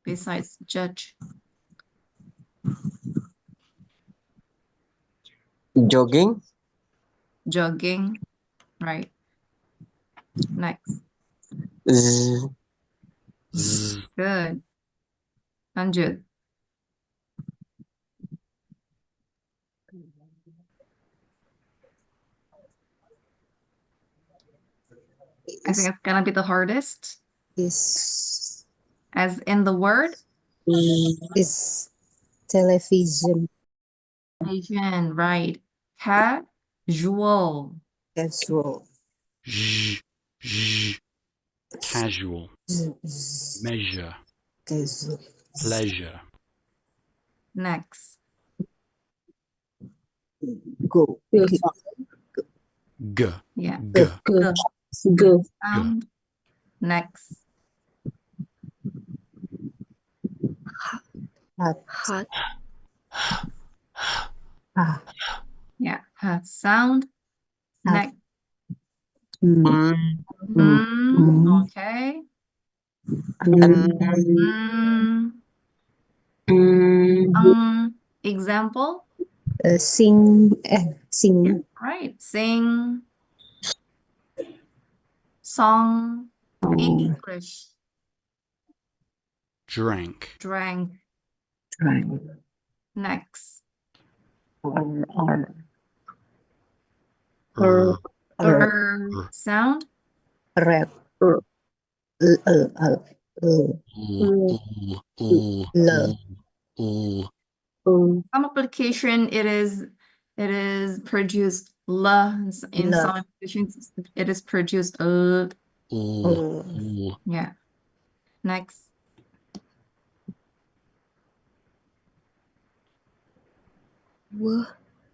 besides judge? Jogging. Jogging, right. Next. Z. Good. Lanjut. I think it's gonna be the hardest. Is As in the word? is television Asian, right. Casual. casual? Casual. Measure. Casual. Pleasure. Next. Go. G. Yeah. G. G. Sound. Next. Hot. Yeah. Sound. Next. Okay. Example. Sing. Right. Sing. Song. English. Drank. Drank. Next. Sound. Rap. Some application it is produced la. In some applications it is produced yeah. Next.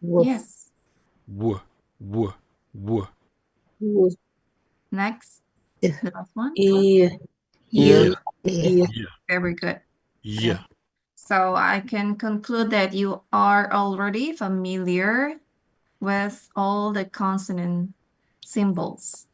Yes. W. Next. Yeah. The last one. Yeah. Very good. Yeah. So I can conclude that you are already familiar with all the consonant symbols.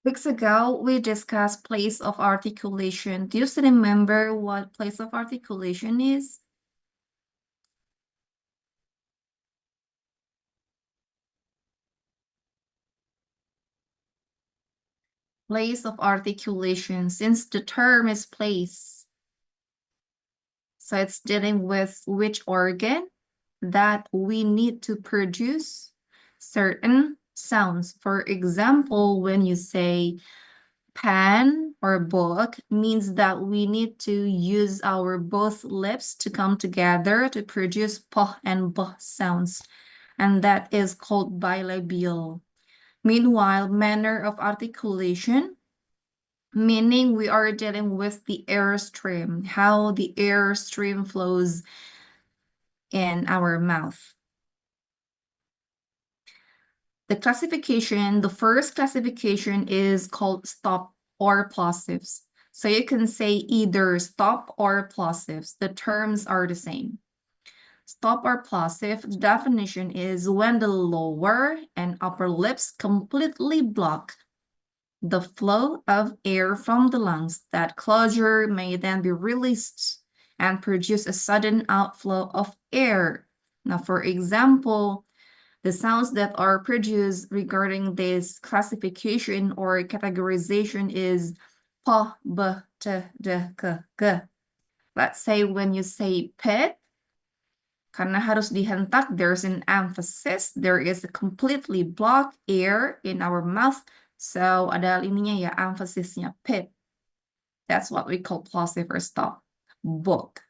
Weeks ago, we discussed place of articulation. Do you still remember what place of articulation is? Place of articulation, since the term is place. So it's dealing with which organ that we need to produce certain sounds. For example, when you say pen or book, means that we need to use our both lips to come together to produce p and b sounds. And that is called bilabial. Meanwhile, manner of articulation, meaning we are dealing with the air stream, how the air stream flows in our mouth. The classification, the first classification is called stop or plosives. So you can say either stop or plosives. The terms are the same. Stop or plosive, the definition is when the lower and upper lips completely block the flow of air from the lungs. That closure may then be released and produce a sudden outflow of air. Now, for example, the sounds that are produced regarding this classification or categorization is pa, b, t, d, k, g. Let's say when you say pet, karena harus dihentak, there's an emphasis. There is a completely blocked air in our mouth. So ada ininya ya, emphasisnya pet. That's what we call plosive or stop. Book.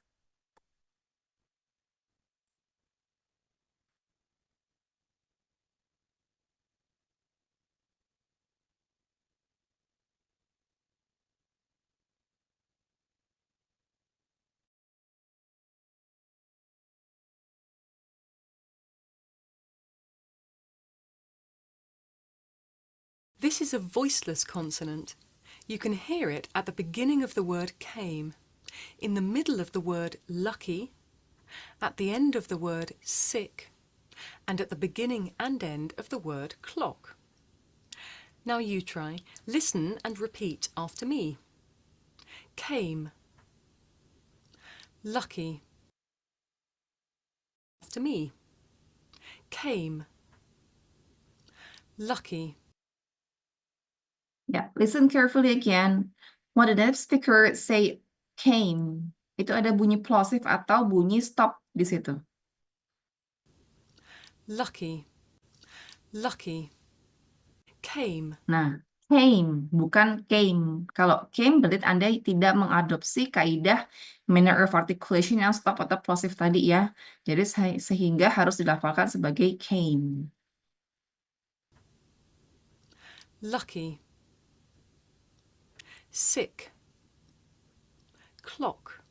This is a voiceless consonant. You can hear it at the beginning of the word came, in the middle of the word lucky, at the end of the word sick, and at the beginning and end of the word clock. Now you try. Listen and repeat after me. Came. Lucky. After me. Came. Lucky. Yeah, listen carefully again. When the native speaker say came, itu ada bunyi plosive atau bunyi stop di situ. Lucky. Lucky. Came. Nah, came, bukan came. Kalau came berarti Anda tidak mengadopsi kaidah manner of articulation yang stop atau plosive tadi ya. Jadi sehingga harus dilafalkan sebagai came. Lucky. Sick. Clock.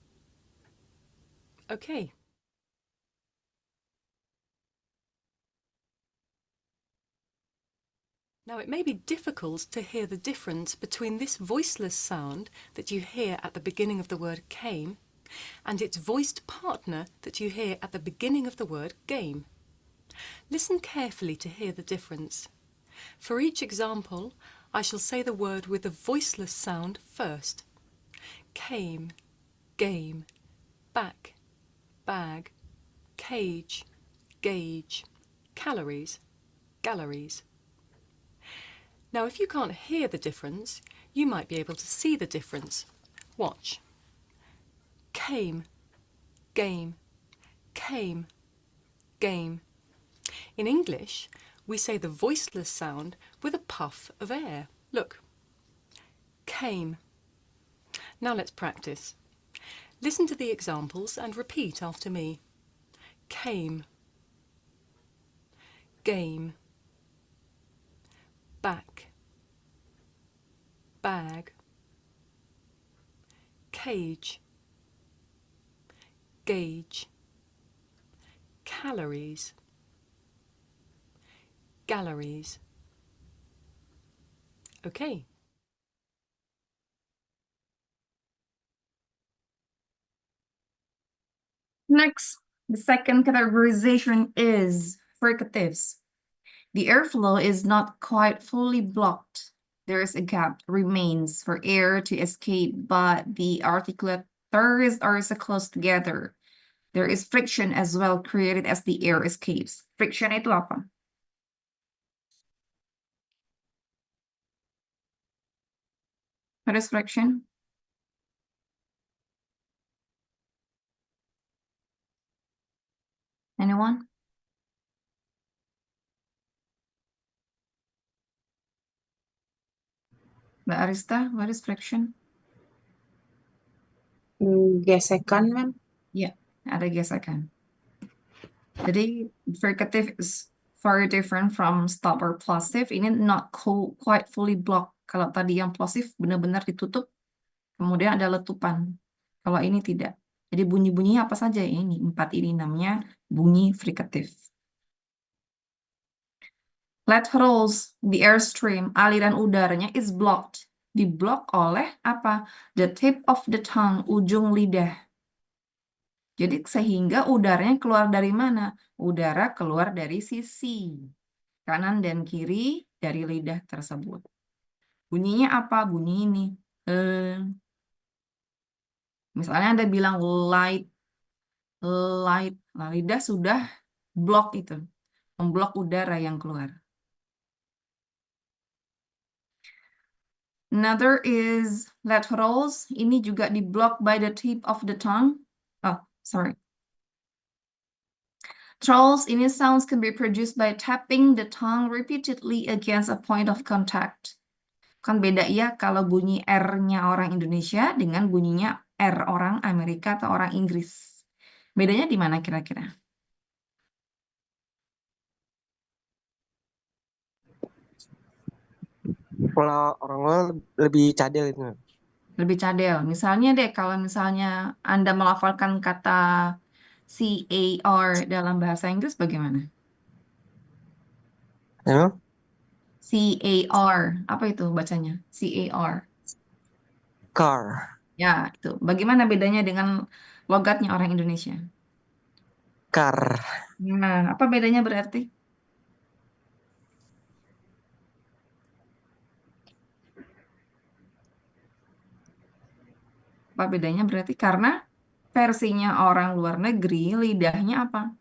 Okay. Now it may be difficult to hear the difference between this voiceless sound that you hear at the beginning of the word came and its voiced partner that you hear at the beginning of the word game. Listen carefully to hear the difference. For each example, I shall say the word with the voiceless sound first. Came, game, back, bag, cage, gauge, calories, galleries. Now, if you can't hear the difference, you might be able to see the difference. Watch. Came, game, came, game. In English, we say the voiceless sound with a puff of air. Look. Came. Now let's practice. Listen to the examples and repeat after me. Came. Game. Back. Bag. Cage. Gauge. Calories. Galleries. Okay. Next, the second categorization is fricatives. The airflow is not quite fully blocked. There is a gap remains for air to escape, but the articulate thirds are so close together. There is friction as well created as the air escapes. Friction itu apa? What is friction? Anyone? Mbak Arista, what is friction? Gesekan, Ma'am. Ya, ada gesekan. Jadi, fricative is very different from stop or plosive. Ini not quite fully blocked. Kalau tadi yang plosive benar-benar ditutup, kemudian ada letupan. Kalau ini tidak. Jadi bunyi-bunyinya apa saja ini? 4 ini namanya bunyi fricative. Laterals, the airstream, aliran udaranya is blocked. Diblok oleh apa? The tip of the tongue, ujung lidah. Jadi sehingga udaranya keluar dari mana? Udara keluar dari sisi kanan dan kiri dari lidah tersebut. Bunyinya apa? Bunyi ini. Misalnya Anda bilang light. Nah, lidah sudah blok itu. Memblok udara yang keluar. Another is laterals. Ini juga diblok by the tip of the tongue. Oh, sorry. Trolls ini sounds can be produced by tapping the tongue repeatedly against a point of contact. Kan beda ya kalau bunyi R-nya orang Indonesia dengan bunyinya R orang Amerika atau orang Inggris. Bedanya di mana kira-kira? Kalau orang luar lebih cadel itu. Lebih cadel. Misalnya deh, kalau misalnya Anda melafalkan kata CAR dalam bahasa Inggris bagaimana? Emang? CAR, apa itu bacanya? CAR. Car. Ya, itu. Bagaimana bedanya dengan logatnya orang Indonesia? Car. Nah, apa bedanya berarti? Apa bedanya berarti? Karena versinya orang luar negeri, lidahnya apa?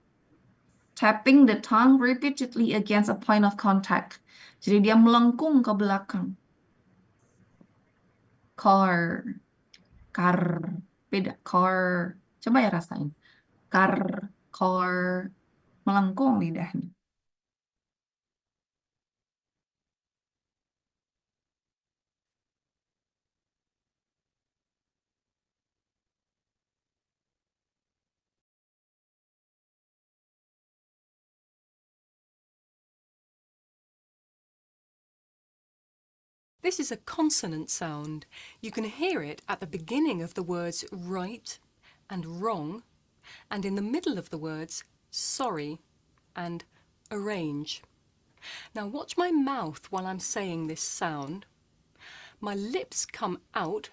Tapping the tongue repeatedly against a point of contact. Jadi dia melengkung ke belakang. Car, car, beda. Car, coba ya rasain. Car, car, melengkung lidahnya. This is a consonant sound. You can hear it at the beginning of the words right and wrong, and in the middle of the words sorry and arrange. Now watch my mouth while I'm saying this sound. My lips come out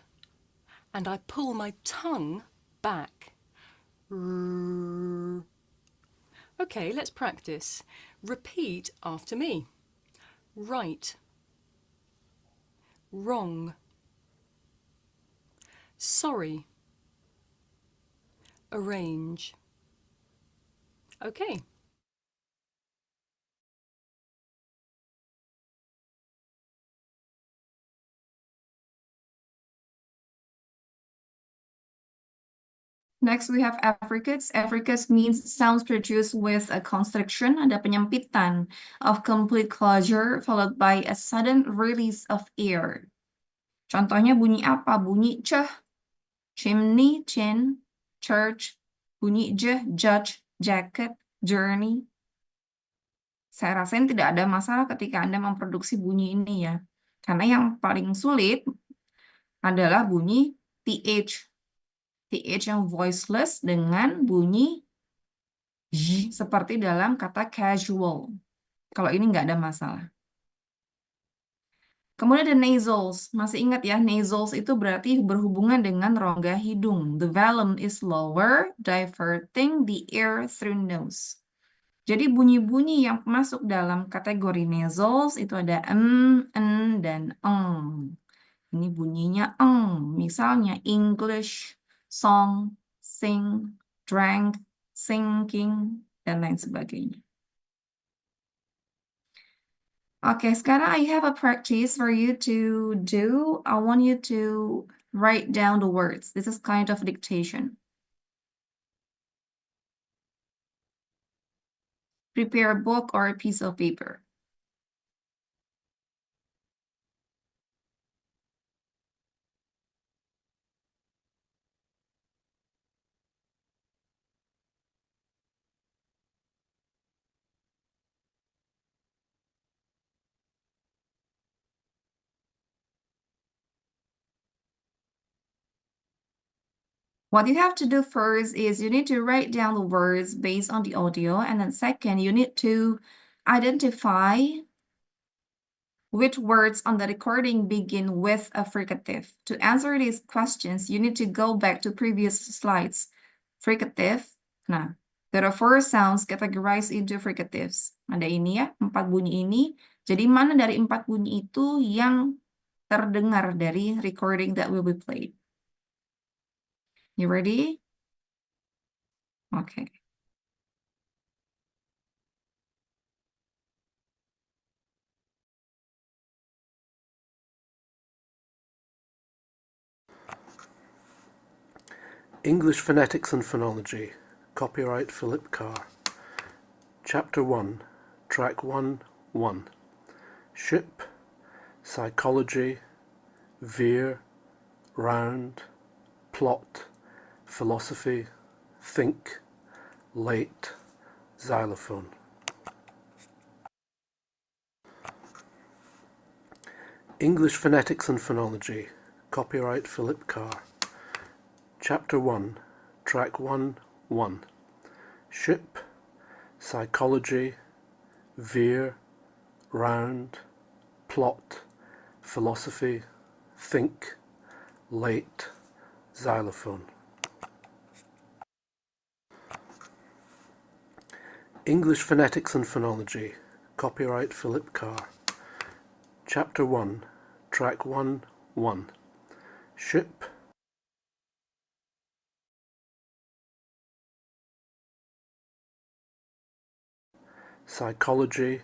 and I pull my tongue back. Okay, let's practice. Repeat after me. Right. Wrong. Sorry. Arrange. Okay. Next, we have affricates. Affricates means sounds produced with a constriction, ada penyempitan of complete closure followed by a sudden release of air. Contohnya bunyi apa? Bunyi ceh, chimney, chin, church, bunyi jeh, judge, jacket, journey. Saya rasain tidak ada masalah ketika Anda memproduksi bunyi ini ya. Karena yang paling sulit adalah bunyi TH. TH yang voiceless dengan bunyi j seperti dalam kata casual. Kalau ini nggak ada masalah. Kemudian ada nasals. Masih ingat ya, nasals itu berarti berhubungan dengan rongga hidung. The velum is lower, diverting the air through nose. Jadi bunyi-bunyi yang masuk dalam kategori nasals itu ada en, dan eng. Ini bunyinya eng. Misalnya English, song, sing, drank, sinking, dan lain sebagainya. Oke, sekarang I have a practice for you to do. I want you to write down the words. This is kind of dictation. Prepare a book or a piece of paper. What you have to do first is you need to write down the words based on the audio, and then second, you need to identify which words on the recording begin with a fricative. To answer these questions, you need to go back to previous slides. Fricative, nah, there are 4 sounds categorized into fricatives. Ada ini ya, 4 bunyi ini. Jadi mana dari 4 bunyi itu yang terdengar dari recording that will be played? You ready? Okay. English Phonetics and Phonology, copyright Philip Carr. Chapter 1, Track 1:1. Ship, Psychology, Veer, Round, Plot, Philosophy, Think, Late, Xylophone. English Phonetics and Phonology, copyright Philip Carr. Chapter 1, Track 1:1. Ship, Psychology, Veer, Round, Plot, Philosophy, Think, Late, Xylophone. English Phonetics and Phonology. Copyright Philip Carr. Chapter 1, Track 1, 1. Ship, Psychology,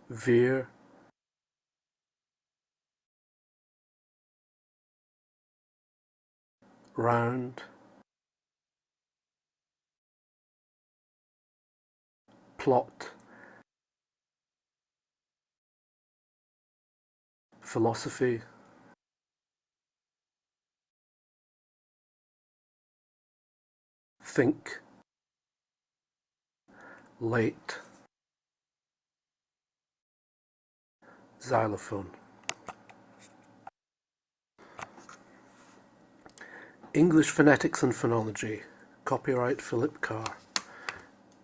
Veer, Round, Plot, Philosophy, Think, Late, Xylophone. English Phonetics and Phonology. Copyright Philip Carr.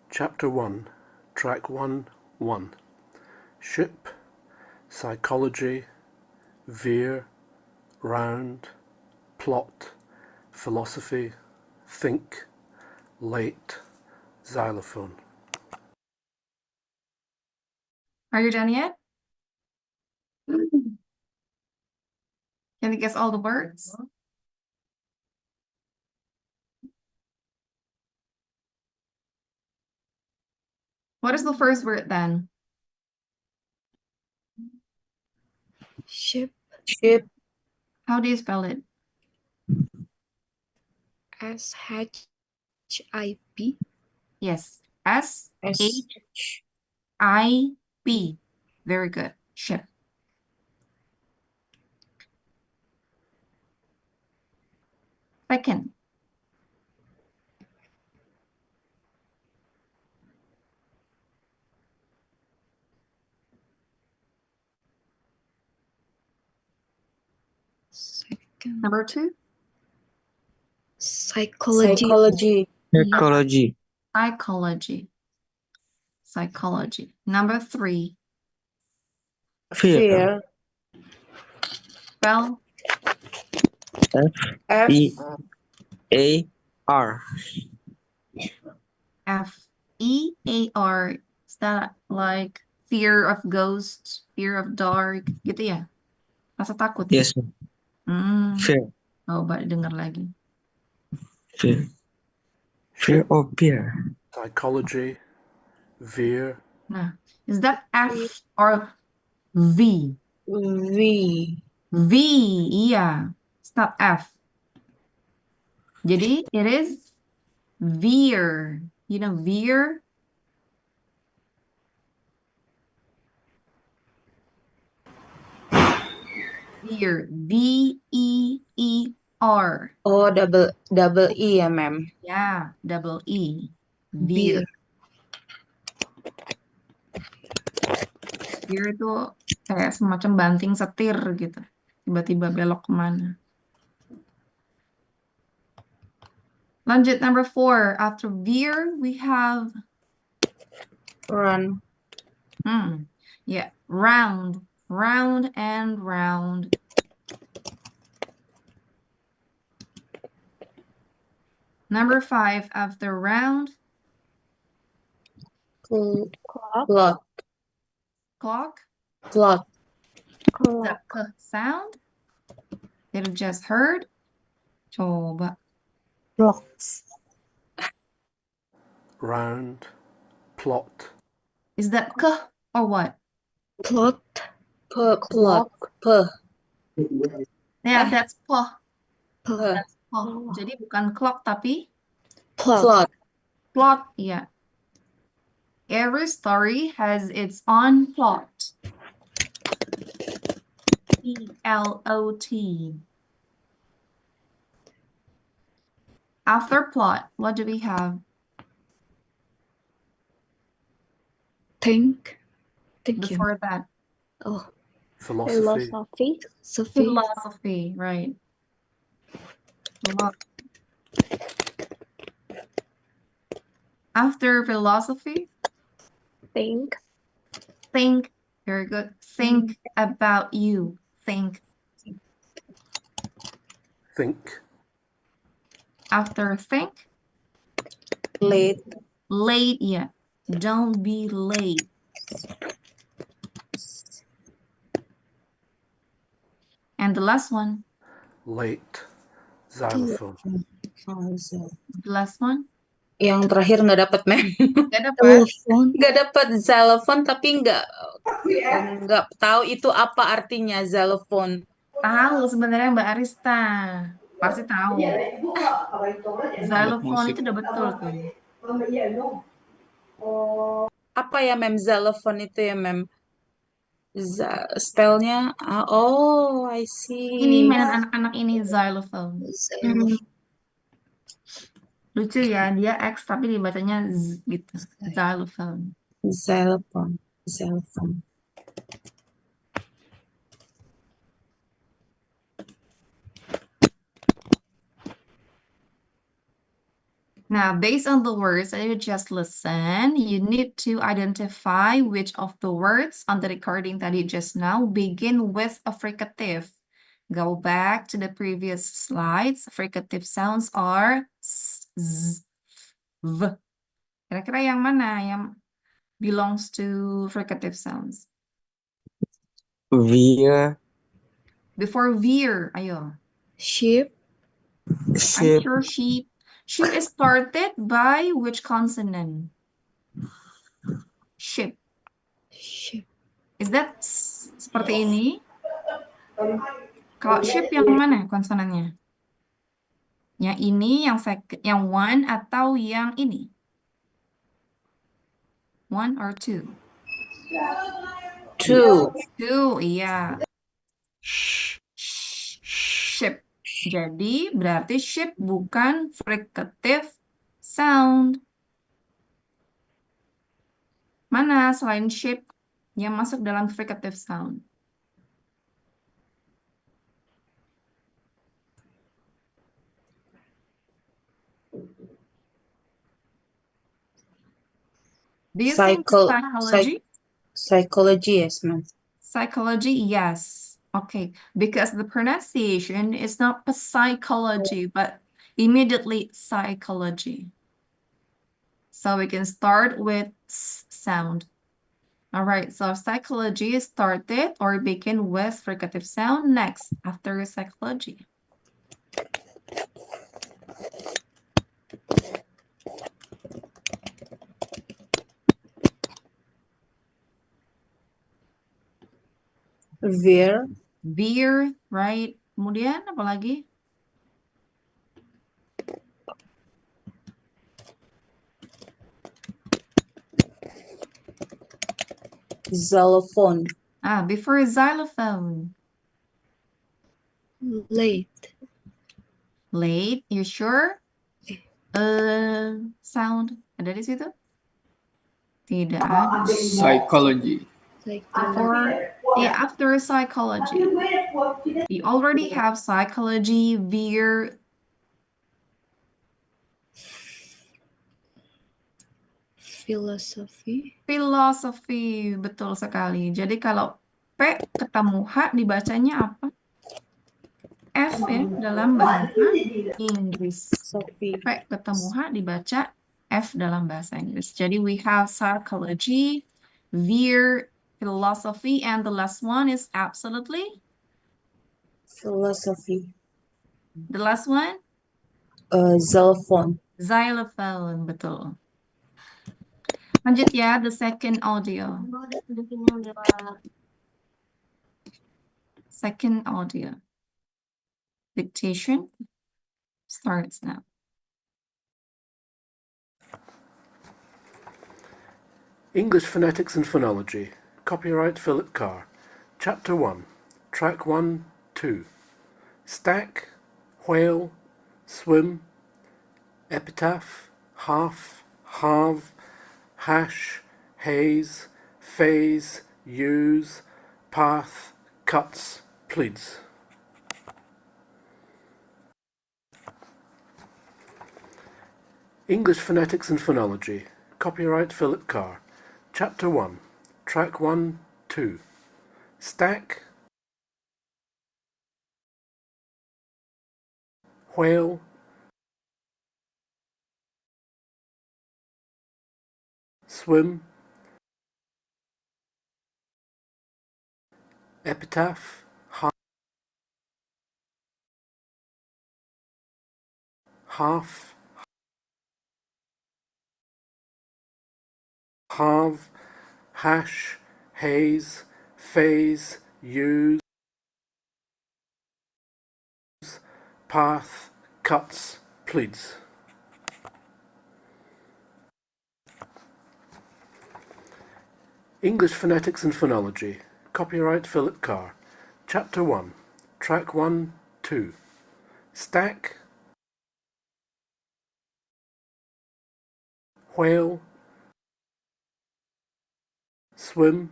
Chapter 1, Track 1, 1. Ship, Psychology, Veer, Round, Plot, Philosophy, Think, Late, Xylophone. Are you done yet? Can you guess all the words? What is the first word then? Ship. Ship. How do you spell it? S-H-I-P. Yes, S-H-I-P. S. Very good. Ship. Second. Second. Number 2. Psychology. Psychology. Psychology. Psychology. Psychology. Number 3. Fear. Fear. Spell F. F-E-A-R. F-E-A-R. Is that like fear of ghosts, fear of dark, gitu ya? Rasa takut ya? Yes. Hmm. Fear. Coba dengar lagi. Fear. Fear Ship, or fear. Psychology, Veer, Nah, is that F or V? V. V, iya. It's not F. Jadi, it is veer. You know veer? Veer. V-E-E-R. Oh, double E ya, ma'am. Ya, double E. Beer. Veer. Veer itu kayak semacam banting setir gitu. Tiba-tiba belok kemana. Lanjut number 4. After veer, we have Run. yeah, round. Round and round. Number 5, after round, Clock. clock. Clock. The k sound that you just heard. Coba. Blocks. Round, Plot, Is that k or what? Plot. Clock. P. Yeah, that's p. P. That's p. Jadi bukan clock tapi Plot. Plot. plot. Yeah. Every story has its own plot. P-L-O-T. After plot, what do we have? Think. Thank you. Before that, Oh. Philosophy, Sophie. philosophy, right? After philosophy, Think. think. Very good. Think about you. Think. think, After think, Late. late, yeah. Don't be late. And the last one, late, xylophone. the last one, Yang terakhir nggak dapat, Mem. gak dapat. Telephone. Nggak dapat xylophone, tapi nggak tahu itu apa artinya xylophone. Tahu sebenarnya Mbak Arista. Pasti tahu. Xylophone itu udah betul tuh. Apa ya, Mem? Xylophone itu ya, Mem? Spellnya, oh, I see. Ini mainan anak-anak ini xylophone. Xylophone. Lucu ya, dia X tapi dibacanya Z gitu. Xylophone. Xylophone. Xylophone. Now, based on the words that you just listened, you need to identify which of the words on the recording that you just now begin with a fricative. Go back to the previous slides. Fricative sounds are s, z, v. Kira-kira yang mana yang belongs to fricative sounds? Veer, Before veer, ayo. Sheep. I'm ship, sure sheep. Sheep is started by which consonant? Ship. Sheep. Is that seperti ini? Kalau ship yang mana konsonannya? Yang ini, yang one atau yang ini? One or two? Two. Two, iya. Sh. Ship. Jadi berarti ship bukan fricative sound. Mana selain ship yang masuk dalam fricative sound? Do you think psychology? Psychology, yes, Mem. Psychology, yes. Okay, because the pronunciation is not psychology, but immediately psychology. So we can start with S sound. All right, so psychology started or begin with fricative sound next after psychology. Veer. Veer, right? Kemudian apa lagi? Xylophone. Before xylophone. Late. Late, you sure? Sound ada di situ? Tidak ada. Psychology. Or after psychology. We already have psychology, veer. Philosophy. Philosophy, betul sekali. Jadi kalau P ketemu H dibacanya apa? F ya, dalam bahasa Inggris. Sophie. P ketemu H dibaca F dalam bahasa Inggris. Jadi we have psychology, veer, philosophy, and the last one is absolutely? Philosophy. The last one? Xylophone. Xylophone, betul. Lanjut ya, the second audio. Second audio. Dictation starts now. English Phonetics and Phonology. Copyright Philip Carr. Chapter 1. Track 1, 2. Stack, whale, swim, epitaph, half, halve, hash, haze, phase, use, path, cuts, pleads. English Phonetics and Phonology. Copyright Philip Carr. Chapter 1. Track 1, 2. Stack, whale, swim, epitaph, half, halve, hash, haze, phase, use, path, cuts, pleads. English Phonetics and Phonology. Copyright Philip Carr. Chapter 1. Track 1, 2. Stack, whale, swim,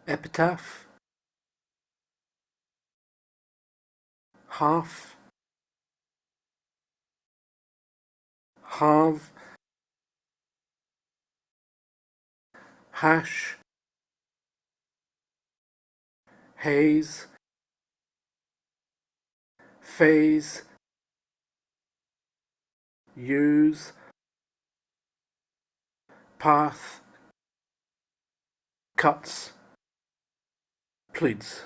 epitaph, half, halve, hash, haze, phase, use, path, cuts, pleads.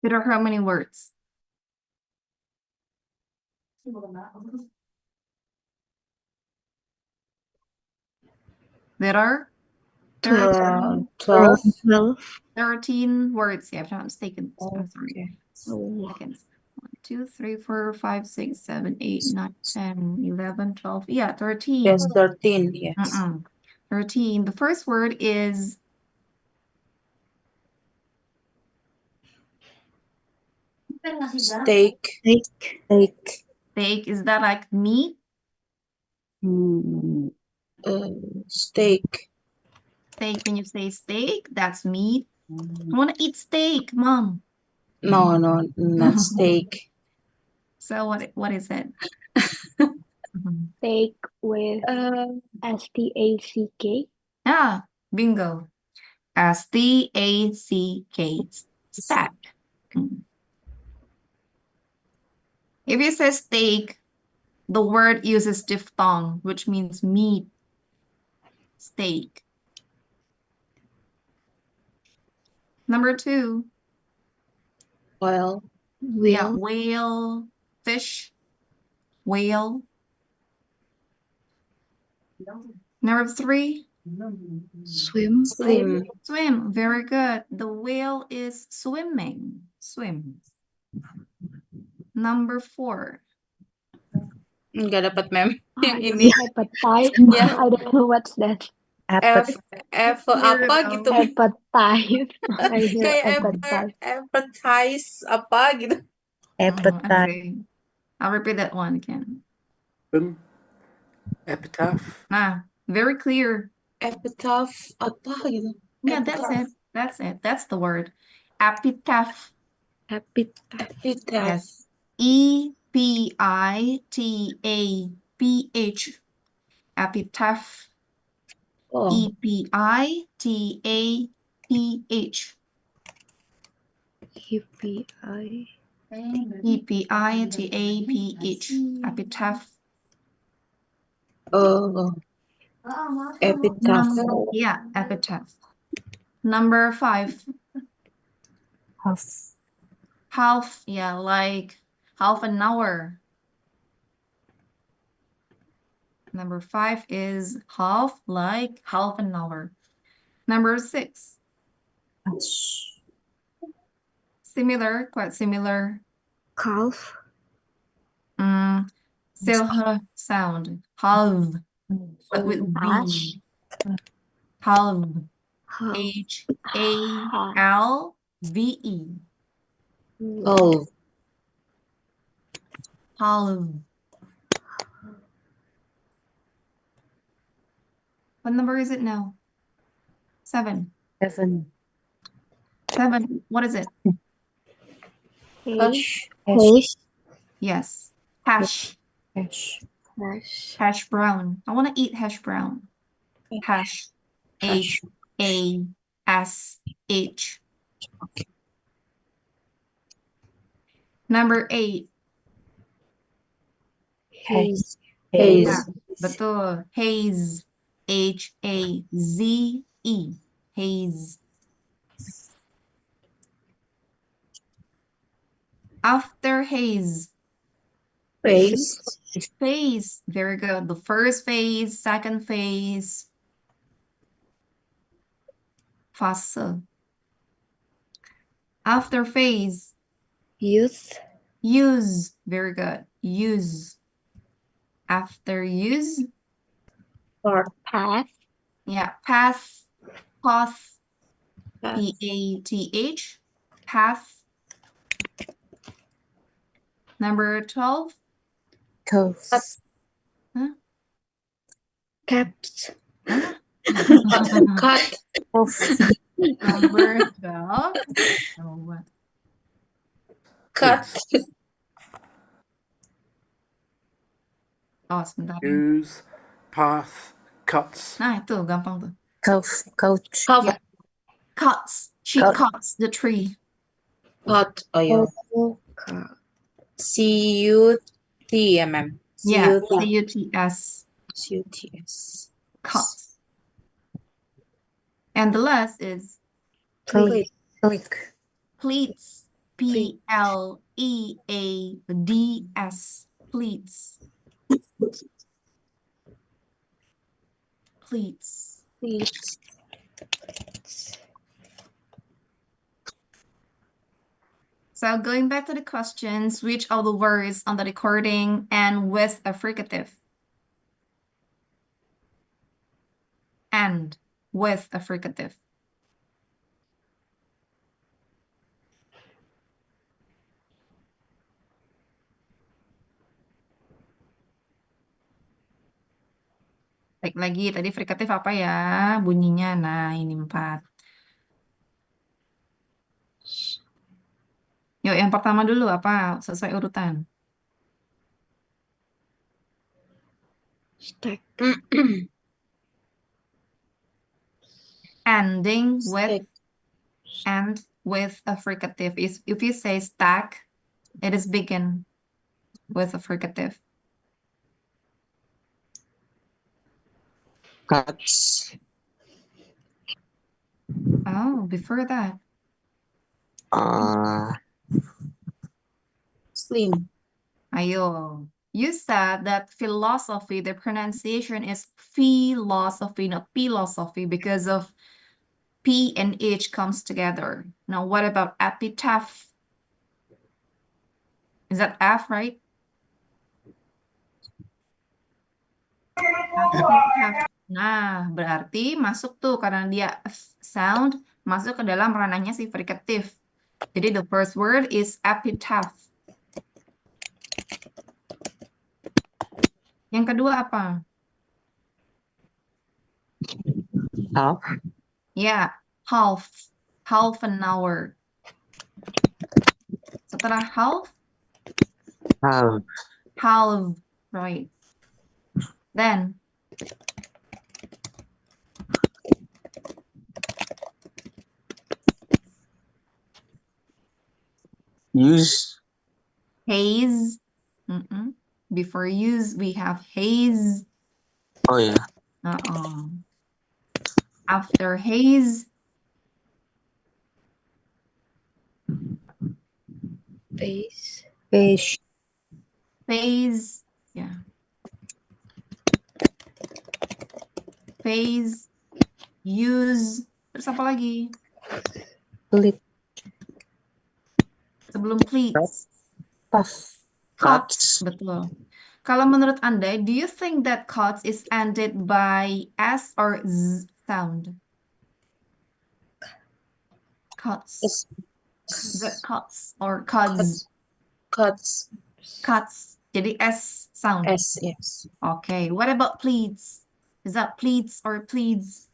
There are how many words? There are 12. 12. 12. 13 words. Yeah, if I'm not mistaken. I'm sorry. Okay. Oh, Seconds. 1, 2, 3, 4, 5, 6, 7, 8, 9, 10, 11, 12. Yeah, 13. Yes, 13. Yes. 13. The first word is Steak. steak. Steak. steak. Is that like meat? Mm, steak. Steak. When you say steak, that's meat. I want to eat steak, Mom. No, not steak. So what is it? Steak with Uh, STACK. Ah, bingo. STACK. Stack. Mm. If you say steak, the word uses diphthong, which means meat. Steak. Number 2. well, Yeah, Wheel. whale, fish, whale. Number 3, Swim. swim. swim. Very good. The whale is swimming. Swim. Number 4. Enggak dapat, ma'am. Yang I ini. hepatitis. Yeah. I don't know what's that. F Clear apa it gitu. out. Hepatitis. I hear Kayak hepatitis. advertise apa gitu. Okay. I'll repeat that one again. Swim, epitaph, Very clear. Epitaph apa gitu. Yeah, that's it. That's it. That's the word. Epitaph. Hepatitis. Epitaph. Yes. EPITAPH. Epitaph. Oh, EPITAPH. EPI. EPITAPH. Epitaph. oh, epitaph. Yeah, epitaph. Number 5. Half, yeah, like half an hour. Number 5 is half, like half an hour. Number 6. Similar, quite similar. Calf. Still sound. Halve, but with Hash. B. Halve. Half. HALVE. Oh, Halve. What number is it now? 7. 7. What is it? Hash. Yes. Hash. Hash. Hash brown. I want to eat hash brown. Hash. Hash. H-A-S-H. Okay. Number 8. Haze. Haze. Betul. Haze. H-A-Z-E. Haze. After haze. Phase. Phase. Very good. The first phase, second phase. Fase. After phase. Youth. Use. Very good. Use. After use. Part. Path. Yeah. Path. Path. Path. P-A-T-H. Path. Number 12. Cove. Huh? Caps. Huh? Cut. Number 12. Oh, Cut. oh, sebentar. Use, path, cuts. Nah, itu gampang tuh. Coach. Cover. Cuts. She Cut. cuts the tree. Cut. Oh yeah. C-U-T-M-M. Yeah. C-U-T. C-U-T-S. C-U-T-S. Cuts. And the last is Click. pleats. P-L-E-A-D-S. Pleats. Pleats. Pleats. So going back to the questions, which of the words on the recording end with a fricative? And with a fricative. Baik lagi, tadi frikatif apa ya bunyinya? Nah, ini 4. Yuk, yang pertama dulu apa? Sesuai urutan. Stack. Ending with Stack. and with a fricative. If you say stack, it is begin with a fricative. Cuts. Oh, before that. Slim. Ayo. You said that philosophy, the pronunciation is philosophy, not philosophy, because of P and H comes together. Now, what about epitaph? Is that F, right? Epitaph. Nah, berarti masuk tuh karena dia sound masuk ke dalam ranahnya si fricative. Jadi the first word is epitaph. Yang kedua apa? Half. Ya, half. Half an hour. Setelah half, Half. half, right. Then, Use. haze. Before use, we have haze. Oh yeah. After haze, Face. phase. Yeah. Phase, use. Terus apa lagi? Lit. Sebelum pleats. Puff. Cuts. Betul. Kalau menurut Anda, do you think that cuts is ended by S or Z sound? Cuts. Yes. Is it cuts or cuts? Cuts. Cuts. Jadi S sound. S, yes. Okay. What about pleads? Is that pleads or pleads?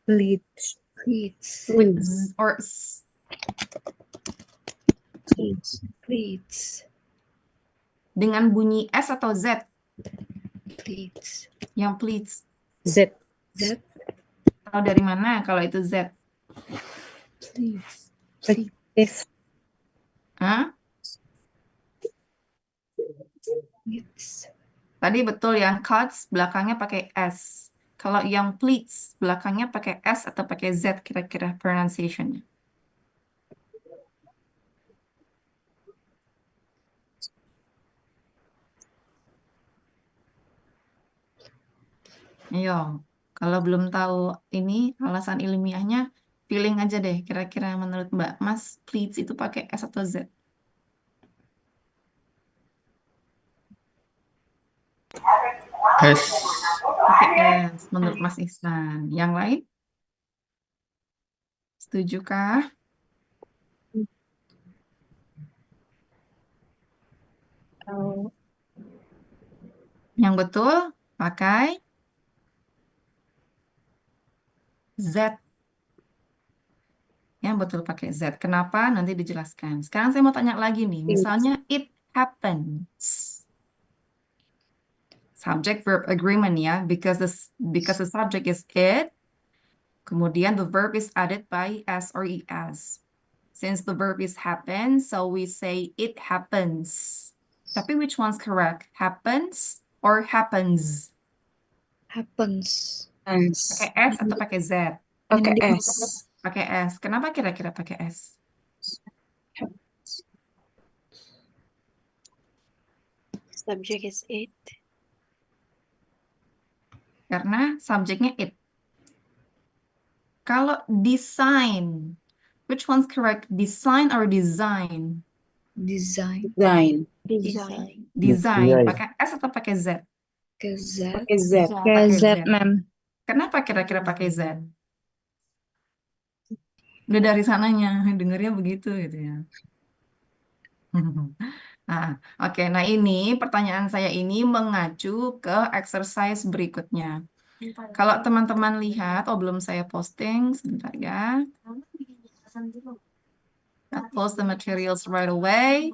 Pleats. With Z or S? Pleats. Pleats. dengan bunyi S atau Z? Pleats. Yang pleats. Z. Z. Tahu dari mana kalau itu Z? Please. Please. Hah? Please. Tadi betul yang cuts belakangnya pakai S. Kalau yang pleats belakangnya pakai S atau pakai Z kira-kira pronunciation-nya. Ayo, kalau belum tahu ini alasan ilmiahnya, feeling aja deh kira-kira menurut Mbak Mas, pleats itu pakai S atau Z? S. Pakai S menurut Mas Ihsan. Yang lain? Setujukah? Yang betul pakai Z. Yang betul pakai Z. Kenapa? Nanti dijelaskan. Sekarang saya mau tanya lagi nih. Misalnya it happens. Subject verb agreement ya, because the subject is it, kemudian the verb is added by S or ES. Since the verb is happen, so we say it happens. Tapi which one's correct? Happens or happens? Happens. Pakai S atau pakai Z? Pakai Ending. S. Pakai S. Kenapa kira-kira pakai S? Subject is it. Karena subjeknya it. Kalau design, which one's correct? Design or design? Design. Design. Design. Design. Pakai S atau pakai Z? Ke Z. Pakai Z. Pakai Z. ma'am. Kenapa kira-kira pakai Z? Udah dari sananya, dengarnya begitu gitu ya. Nah, oke. Nah ini pertanyaan saya ini mengacu ke exercise berikutnya. Kalau teman-teman lihat, oh belum saya posting, sebentar ya. I'll post the materials right away.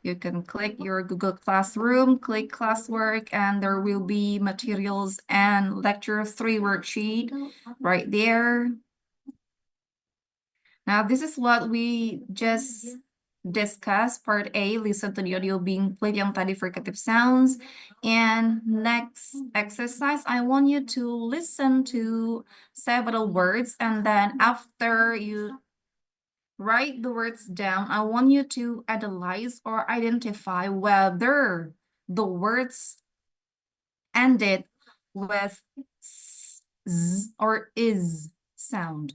You can click your Google Classroom, click classwork, and there will be materials and lecture 3 worksheet right there. Now, this is what we just discussed. Part A, listen to the audio being played yang tadi fricative sounds. And next exercise, I want you to listen to several words. And then after you write the words down, I want you to analyze or identify whether the words ended with z or is sound.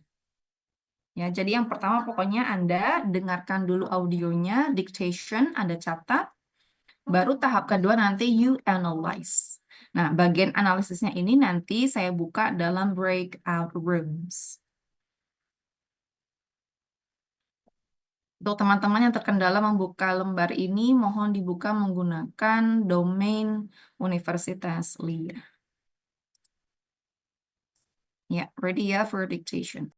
Ya, jadi yang pertama pokoknya Anda dengarkan dulu audionya, dictation, Anda catat, baru tahap kedua nanti you analyze. Nah, bagian analisisnya ini nanti saya buka dalam breakout rooms. Untuk teman-teman yang terkendala membuka lembar ini, mohon dibuka menggunakan domain Universitas LIA. Ya, ready ya for dictation.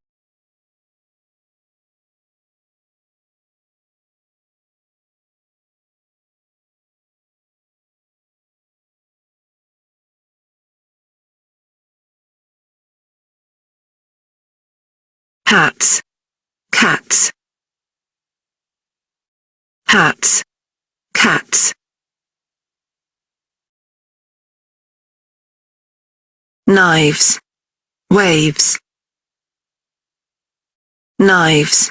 Hats, cats. Hats, cats. Knives, waves. Knives,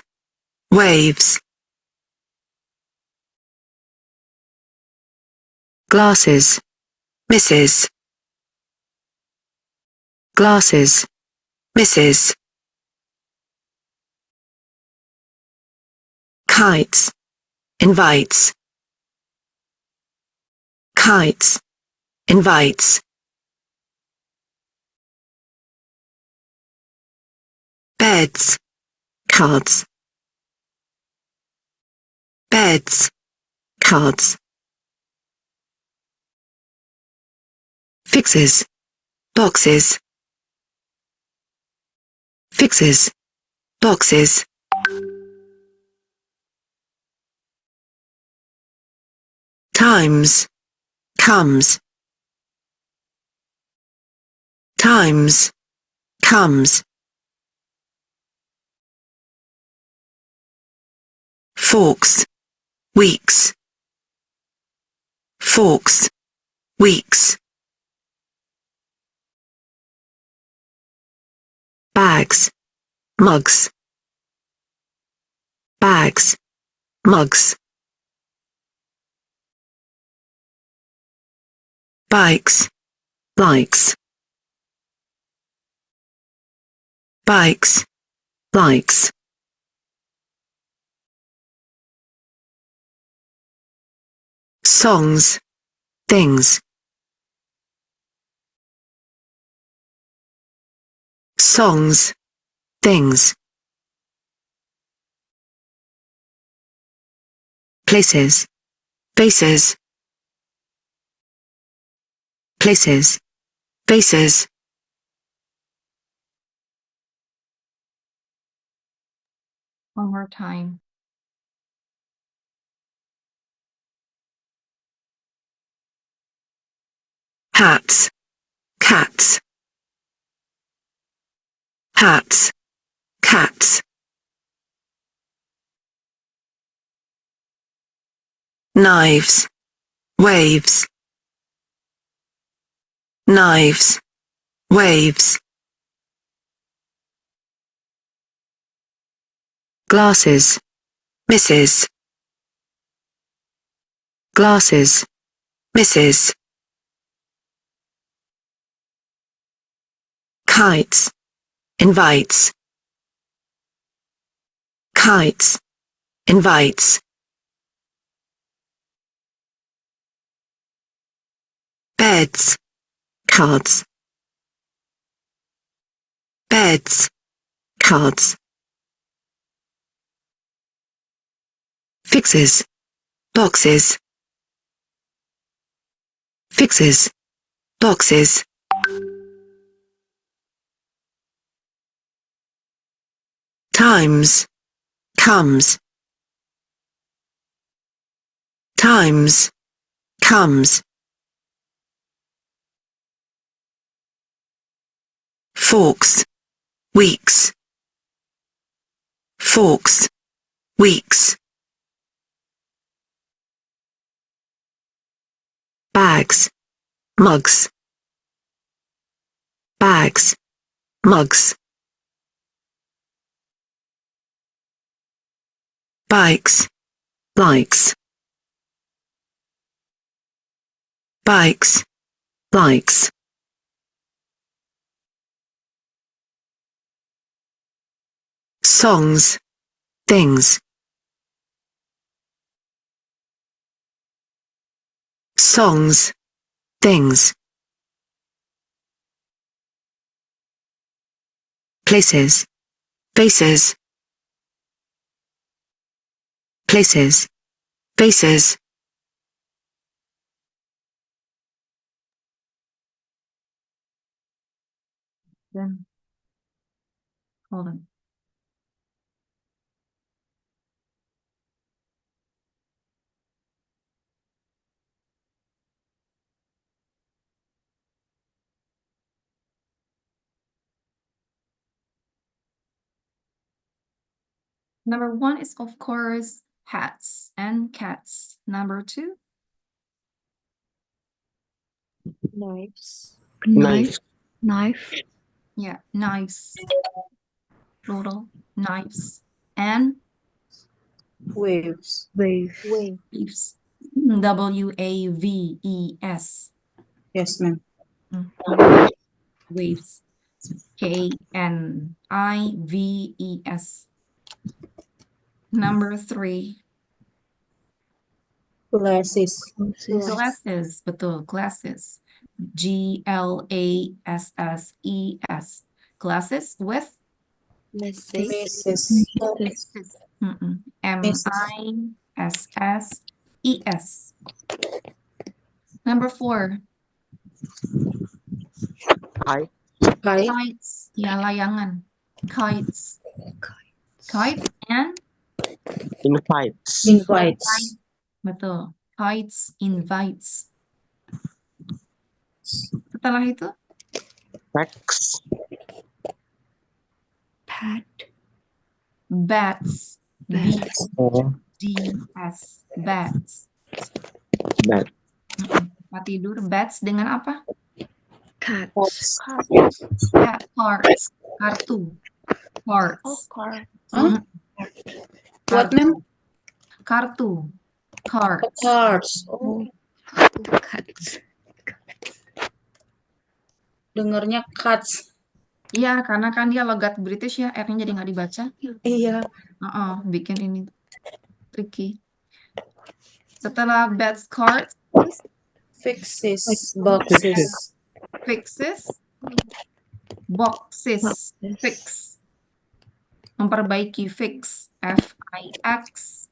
waves. Glasses, misses. Glasses, misses. Kites, invites. Kites, invites. Beds, cards. Beds, cards. Fixes, boxes. Fixes, boxes. times, comes, times, comes, forks, weeks, forks, weeks, bags, mugs, bags, mugs, bikes, likes, bikes, likes, songs, things, songs, things, places, bases, places, bases, One more time. hats, cats, hats, cats, knives, waves, knives, waves, glasses, misses, glasses, misses, kites, invites, kites, invites, beds, cards, beds, cards, fixes, boxes, fixes, boxes, times, comes, times, comes, forks, weeks, forks, weeks, bags, mugs, bags, mugs, bikes, likes, bikes, likes, songs, things, songs, things, places, bases, places, bases, Then hold on. Number one is, of course, hats and cats. Number two, Knives. Knife. Knife. yeah, knives. Plural, knives. And Waves. Wave. waves. W-A-V-E-S. Yes, ma'am. Waves. K-N-I-V-E-S. Number three, Glasses. glasses. Betul, glasses. G-L-A-S-S-E-S. Glasses with Misses. Mm-mm. M-I-S-S-E-S. Number four, Kite. Kite. kites. Ya, layangan. Kites. Kites and Invites. Invites. betul. kites, invites. Setelah itu, Packs. Pat. bats, Bats. B-D-S, bats. Bat. Tempat tidur, bats dengan apa? Cats. Ya, cards, kartu, cards. Car. Huh? What, Kartu. ma'am? Kartu, cards. Cards. Oh. Cats. Dengernya cats. Iya, karena kan dia logat British ya, R-nya jadi nggak dibaca. Iya. Bikin ini tricky. Setelah bats, cards, Fixes. Boxes. fixes, boxes, fix. Memperbaiki, fix, F-I-X,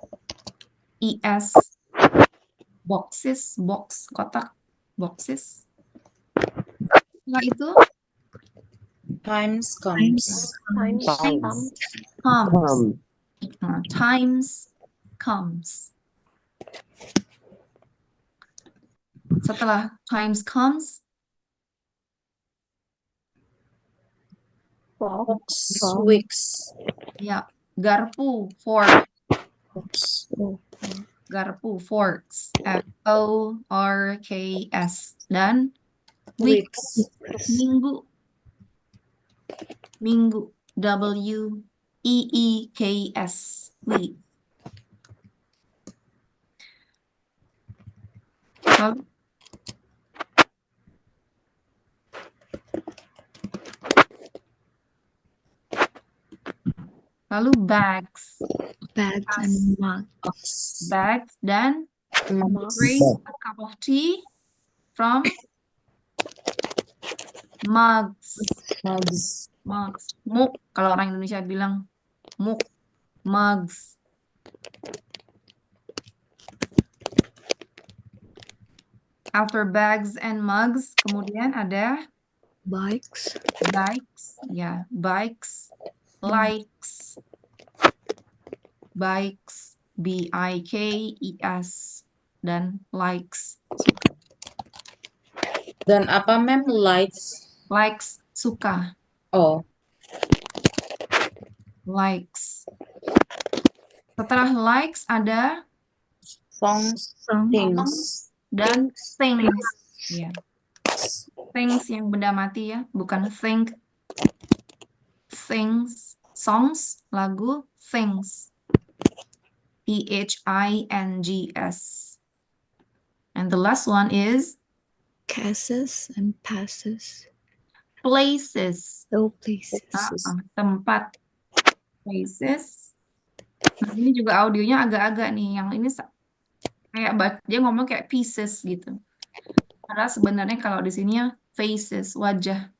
E-S, boxes, box, kotak, boxes. Setelah itu, Times comes. comes. Times comes. Setelah times comes, Fox. Weeks. ya, garpu, fork, garpu, forks, F-O-R-K-S, dan weeks, minggu, minggu, W-E-E-K-S, week. Lalu bags, Bags and mugs. bags dan drink a cup of tea from mugs, mugs, mug. Kalau orang Indonesia bilang mug, mugs. After bags and mugs, kemudian ada Bikes. bikes, ya, bikes, likes, bikes, B-I-K-E-S, dan likes, Dan apa, ma'am? Lights. likes, suka, Oh. likes. Setelah likes ada Songs. Songs. Things. dan things, ya, things yang benda mati ya, bukan think, things, songs, lagu, things, T-H-I-N-G-S. And the last one is Casses and passes. places, Oh, places. tempat, places. Nah, ini juga audionya agak-agak nih, yang ini kayak dia ngomong kayak pieces gitu. Padahal sebenarnya kalau di sini ya faces, wajah.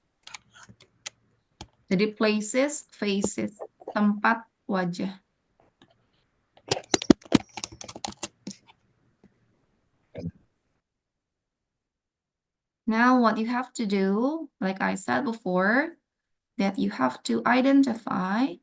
Jadi places, faces, tempat, wajah. Now what you have to do, like I said before, that you have to identify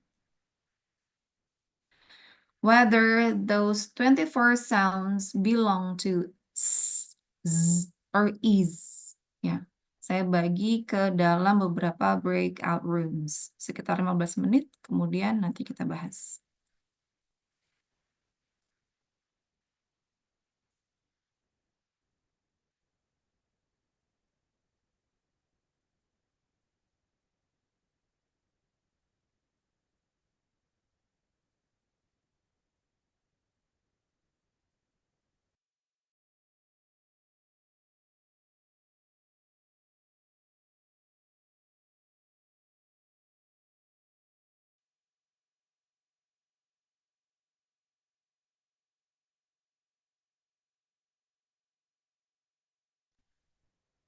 whether those 24 sounds belong to s, z, or is. Ya, saya bagi ke dalam beberapa breakout rooms. Sekitar 15 menit, kemudian nanti kita bahas.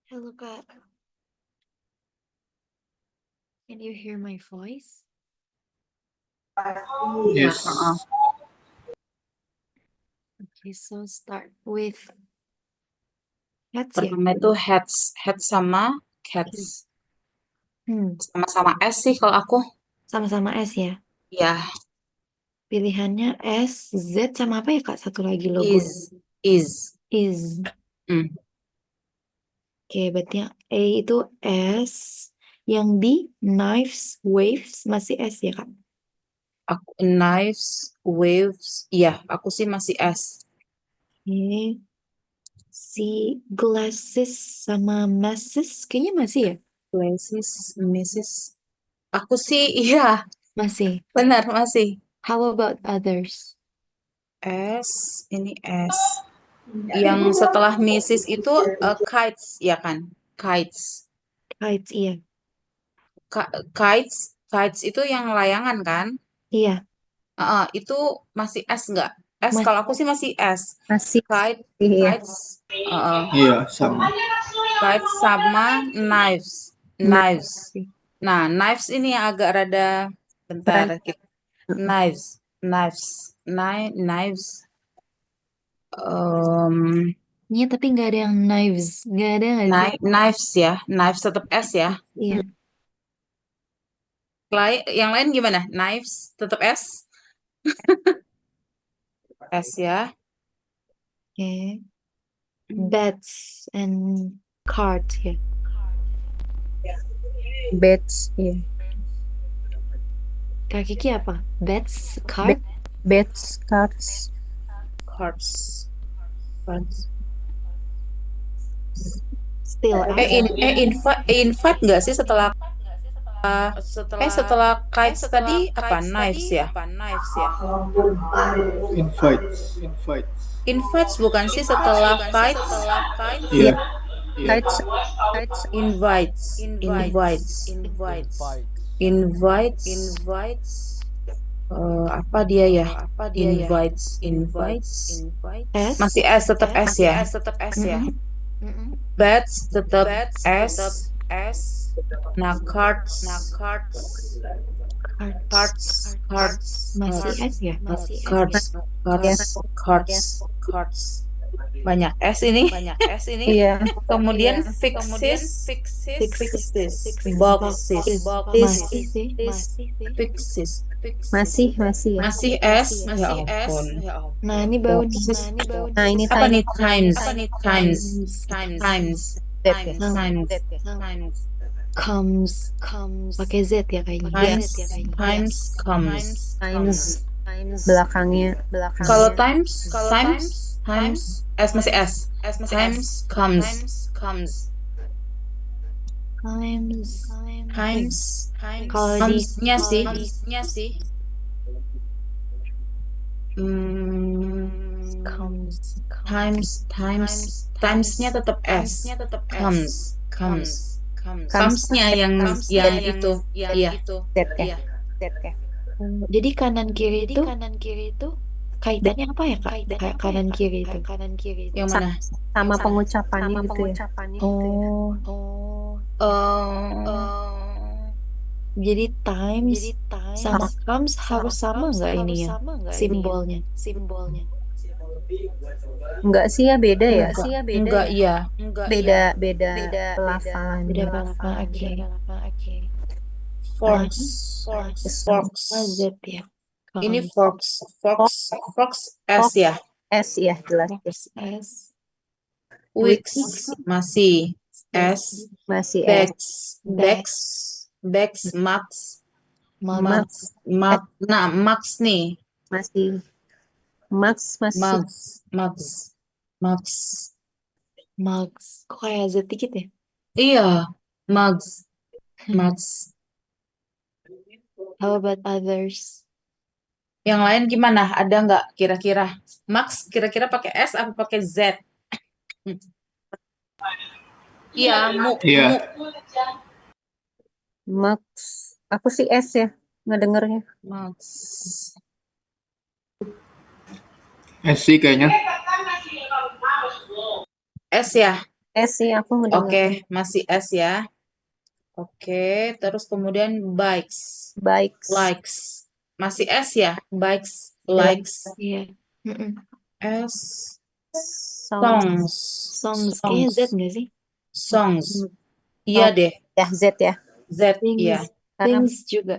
Hello, Kak. Can you hear my voice? Yes. Okay, so start with cats ya. Pertama itu hats. Hats sama cats. Sama-sama S sih kalau aku. Sama-sama S ya. Ya. Pilihannya S, Z sama apa ya Kak? Satu lagi logo. Is. Is. Hmm. Oke, berarti yang A itu S. Yang B, knives, waves, masih S ya, Kak? Aku knives, waves. Iya, aku sih masih S. Oke. Si glasses sama masses, kayaknya masih ya? Glasses, misses. Aku sih iya, Masih. benar masih. How about others? S, ini S. Yang setelah misses itu kites, ya kan? Kites. Kites, iya. Kites itu yang layangan kan? Iya, Itu masih S nggak? S, Mas- kalau aku sih masih S. Masih. Iya. Kites, uh, Iya, sama. kites sama knives. Knives. Nah, knives ini yang agak rada, bentar, knives, knives. Iya, tapi nggak ada yang knives. Nggak ada nggak sih? Knives ya, knives tetap S ya. Iya. Yang lain gimana? Knives tetap S? S ya. Oke. Beds and cards ya. Beds. Iya. Kak Kiki apa? Beds, card? Beds, cards. Cards. Still Invite nggak sih setelah kites tadi apa? Knives ya? Invites. Invites bukan sih setelah kites? Iya. Kites. Invites. Apa dia ya? Invites. S. Masih S, tetap S ya. Mm-mm. Beds tetap S. Nah, cards. Masih S ya? Cards. Banyak S ini. Iya. Kemudian fixes, boxes, Masih sih. fixes. Masih ya. Masih S, ya ampun. Nah, ini bau nih. Nah, ini Apa nih? Times. Z ya. Comes. Pakai Z ya kayaknya. Times comes. Times. Belakangnya. Kalau times S masih S. Times comes. Times. Times. Kalau di Comes-nya sih. Times-nya tetap S. Comes. Comes-nya yang itu. Iya. Z ya. jadi kanan kiri itu kaitannya apa ya, Kak? Kayak kanan kiri itu. Yang mana? Sama pengucapannya gitu ya. Jadi times sama comes harus sama nggak ini ya simbolnya? Enggak sih ya, beda ya. Enggak, iya. Beda pelafalan. Beda apa? Oke. Forks. Z ya. Ini forks S ya. S ya, jelas. S. Wicks masih S. Masih S. Bags, Max. Mag. Max nih. Masih. Max masih. Max. Kok kayak Z dikit ya? Iya, Max. How about others? Yang lain gimana? Ada nggak kira-kira? Max kira-kira pakai S apa pakai Z? Iya, Iya. Max. Aku sih S ya, ngedengernya. Max. S sih kayaknya. S ya. S sih aku ngedenger. Oke, masih S ya. Oke, terus kemudian bikes. Likes. Masih S ya? Bikes, likes. Iya. S. Songs. Kayaknya Z nggak sih? Songs. Iya deh. Ya, Z ya. Z, iya. Things juga.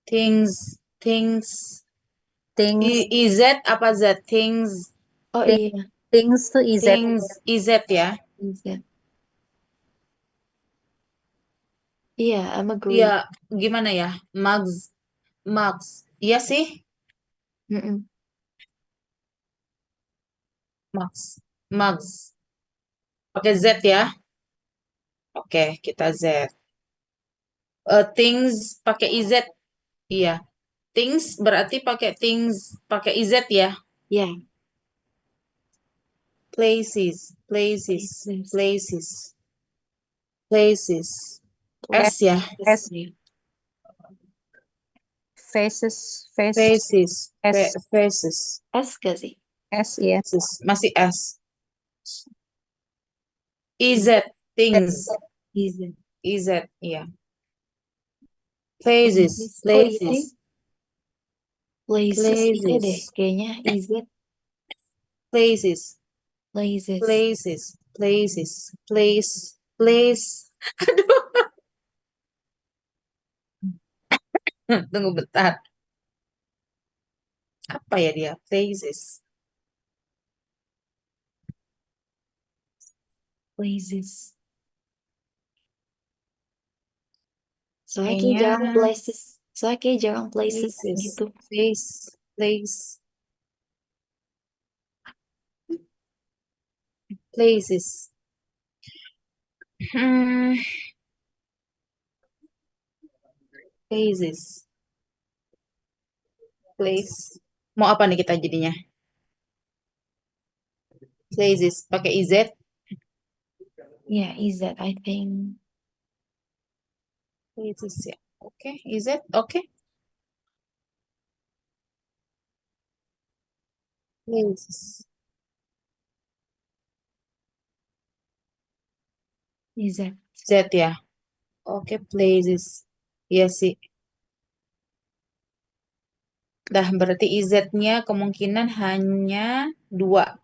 Things. Things. IZ apa Z? Things. Oh iya. Things to IZ. Things, IZ ya. Is that? Yeah, I'm agree. Iya, gimana ya? Mugs, mugs. Iya sih, Mm-mm. mugs, mugs. Pakai Z ya. Oke, kita Z. Things pakai IZ. Iya. Things berarti pakai things pakai IZ ya. Yeah, Places, places, places. places, places. S ya. Yes, yeah. Faces. Face. Faces, S. faces, S gak sih? S ya. faces. Masih S. IZ, things. Is it? IZ, iya. Places, Oh iya deh, places, places iya deh. places, Kayaknya is it places, places. places, places, place, place. Aduh, tunggu bentar. Apa ya dia? Places. Places. Soalnya kayak Kayaknya jarang places. Soalnya kayak jarang places places, gitu. place, place, places. Hmm, places, place. Mau apa nih kita jadinya? Places pakai IZ. Yeah, is that I think. Places ya. Oke, IZ. Oke. Places. Is that Z ya. Oke, places. Iya sih. Dah, berarti IZ-nya kemungkinan hanya 2.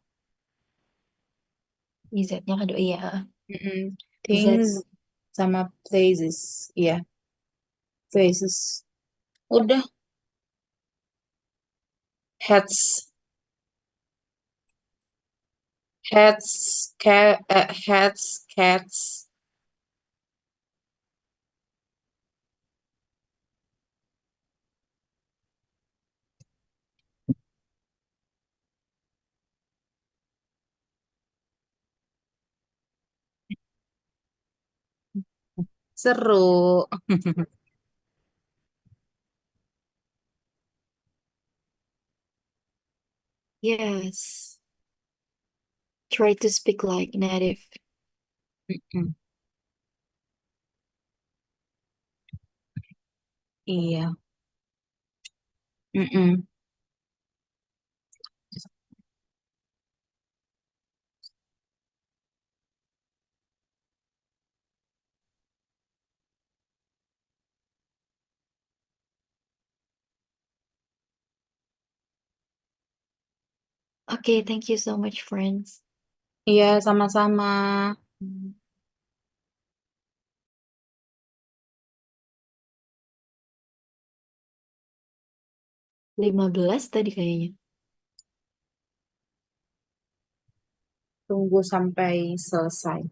is that-nya kan iya. Mm-mm. Is that Things sama places. Iya, places. Udah. Hats. Hats. Hats. Cats. Seru. yes. Try to speak like native. Mm-mm. Iya. Mm-mm. Okay, thank you so much, friends. Iya, sama-sama. Hmm. 15 tadi kayaknya. Tunggu sampai selesai.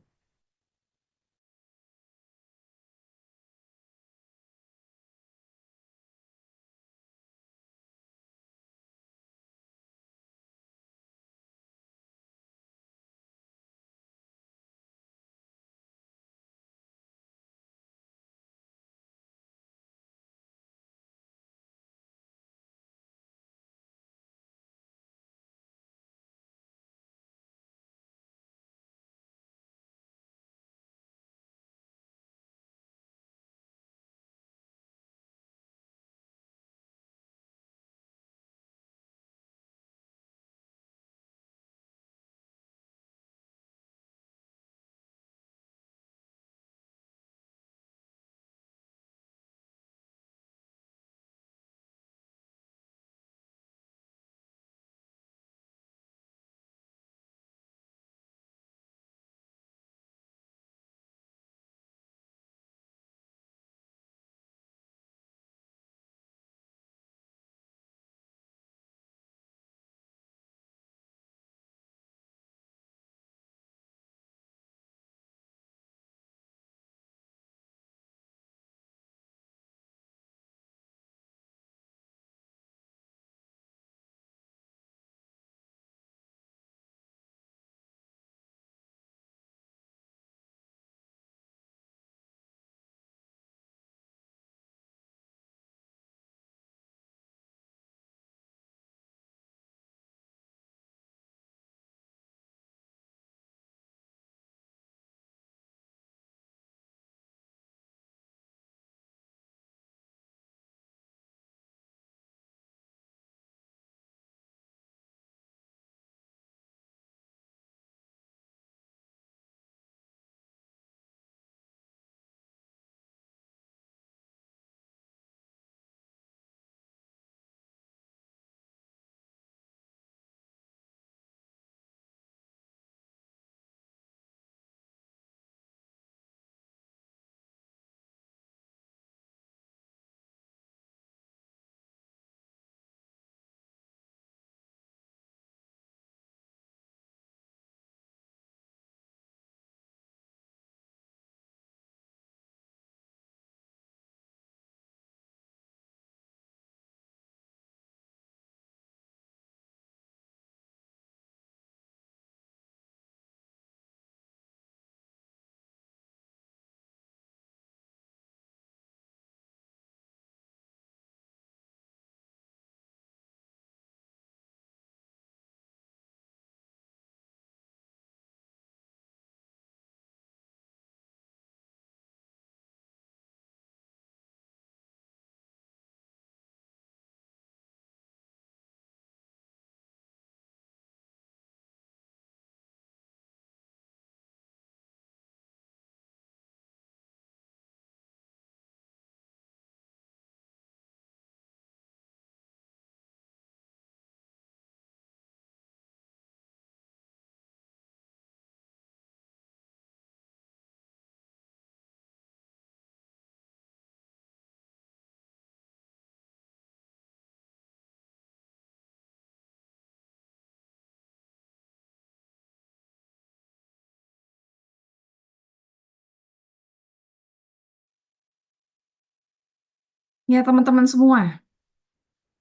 Ya, teman-teman semua.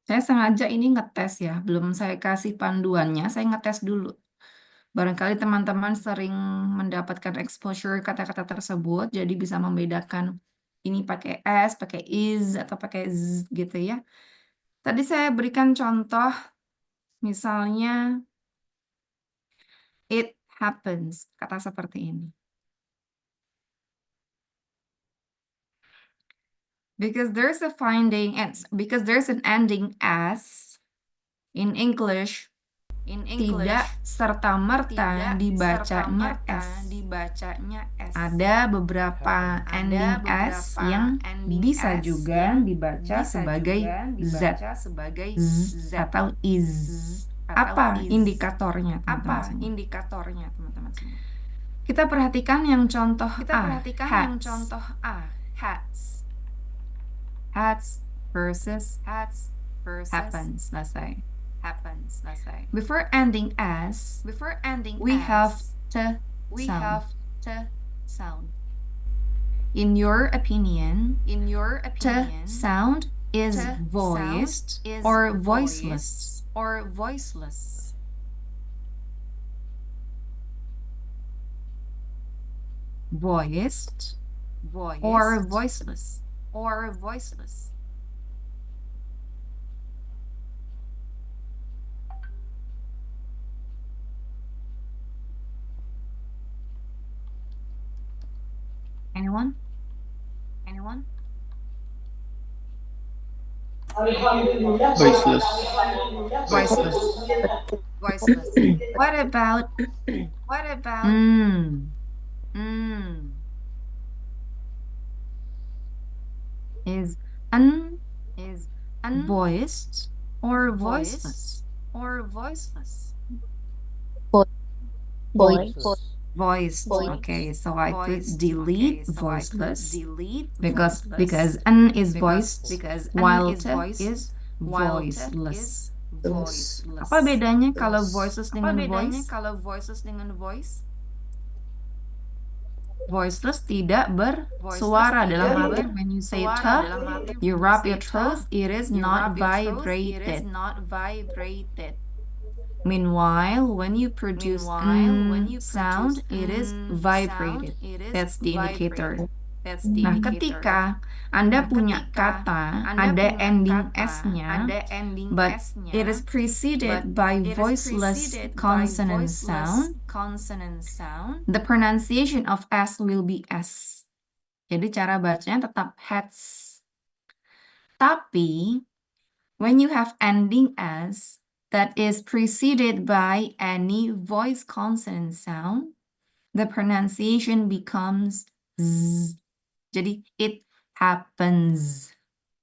Saya sengaja ini ngetes ya, belum saya kasih panduannya, saya ngetes dulu. Barangkali teman-teman sering mendapatkan exposure kata-kata tersebut, jadi bisa membedakan ini pakai S, pakai is, atau pakai z gitu ya. Tadi saya berikan contoh, misalnya it happens, kata seperti ini. Because there's an ending S in English, tidak serta-merta dibacanya S. Ada beberapa ending S yang bisa juga dibaca sebagai Z, Z atau is. Apa indikatornya, teman-teman semua? Kita perhatikan yang contoh A, hats. Hats versus happens, selesai. Before ending S, we have to sound. In your opinion, to sound is voiced or voiceless. Voiced or voiceless. Anyone? Voiceless. Voiceless. What about is unvoiced or voiceless? Voice. Voiced. Voiced. Okay, so I put delete voiceless because n is voiced while t is voiceless. Apa bedanya kalau voiceless dengan voice? Voiceless tidak bersuara, dalam arti when you say t, you rub your throat, it is not vibrated. Meanwhile, when you produce sound, it is vibrated. That's the indicator. Nah, ketika Anda punya kata, ada ending S-nya, but it is preceded by voiceless consonant sound, the pronunciation of S will be S. Jadi cara bacanya tetap hats. Tapi, when you have ending S that is preceded by any voice consonant sound, the pronunciation becomes Z. Jadi, it happens,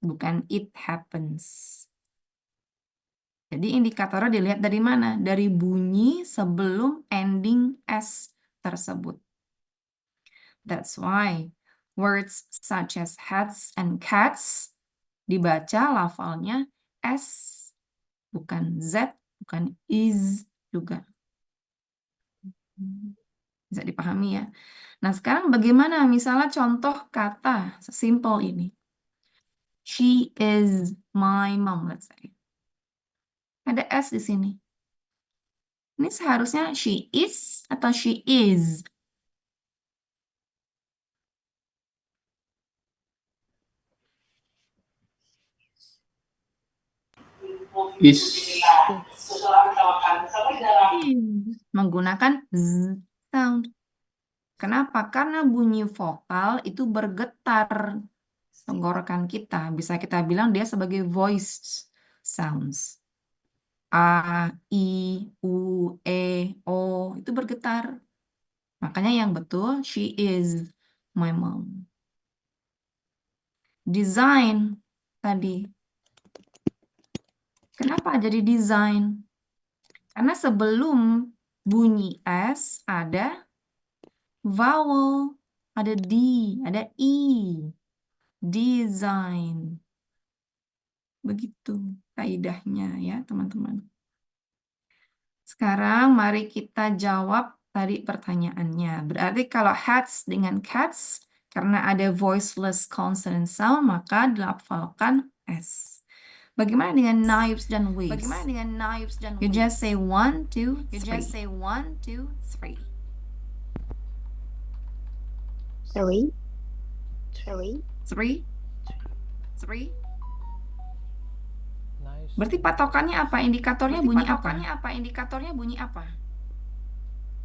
bukan it happens. Jadi, indikatornya dilihat dari mana? Dari bunyi sebelum ending S tersebut. That's why words such as hats and cats dibaca lafalnya S, bukan Z, bukan is juga. Bisa dipahami ya. Nah, sekarang bagaimana misalnya contoh kata sesimpel ini? She is my mom, let's say. Ada S di sini. Ini seharusnya she is atau she is? Is. Menggunakan Z sound. Kenapa? Karena bunyi vokal itu bergetar tenggorokan kita. Bisa kita bilang dia sebagai voiced sounds. A, I, U, E, O itu bergetar. Makanya yang betul, she is my mom. Design tadi. Kenapa jadi design? Karena sebelum bunyi S ada vowel, ada D, ada I. Design. Begitu kaidahnya ya, teman-teman. Sekarang mari kita jawab tadi pertanyaannya. Berarti kalau hats dengan cats Karena ada voiceless consonant sound, maka dilafalkan S. Bagaimana dengan knives dan waves? You just say 1, 2, 3. 3. 3. Berarti patokannya apa? Indikatornya bunyi apa?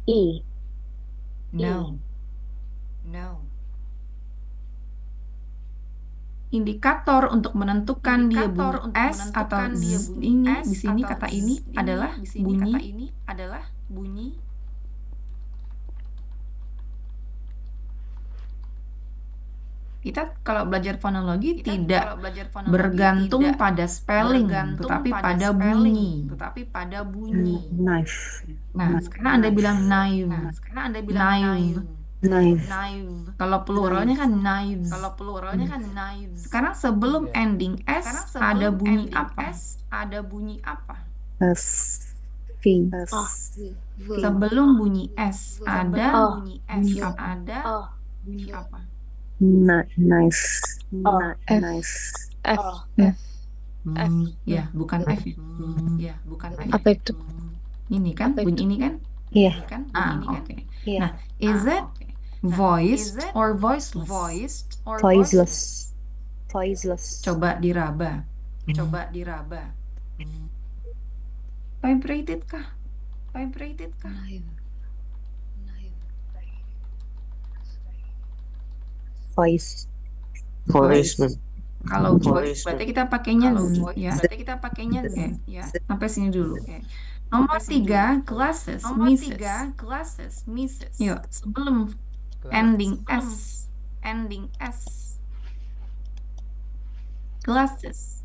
E. No. Indikator untuk menentukan dia bunyi S atau Z ini, di sini kata ini adalah bunyi kita kalau belajar fonologi tidak bergantung pada spelling, tetapi pada bunyi. Knife. Nah, sekarang Anda bilang knife. Kalau pluralnya kan knives. Sekarang sebelum ending S ada bunyi apa? V. Sebelum bunyi S ada bunyi apa? Knife. F. Ya, bukan F ya. Apa itu? Ini kan, bunyi ini kan? Iya. Oke. Nah, is it voiced or voiceless? Voiceless. Coba diraba. Vibrated kah? Voice. Voice, ma'am. Kalau voice berarti kita pakainya Z ya. Oke, sampai sini dulu. Nomor 3, glasses, misses. Yuk, sebelum ending S. Glasses.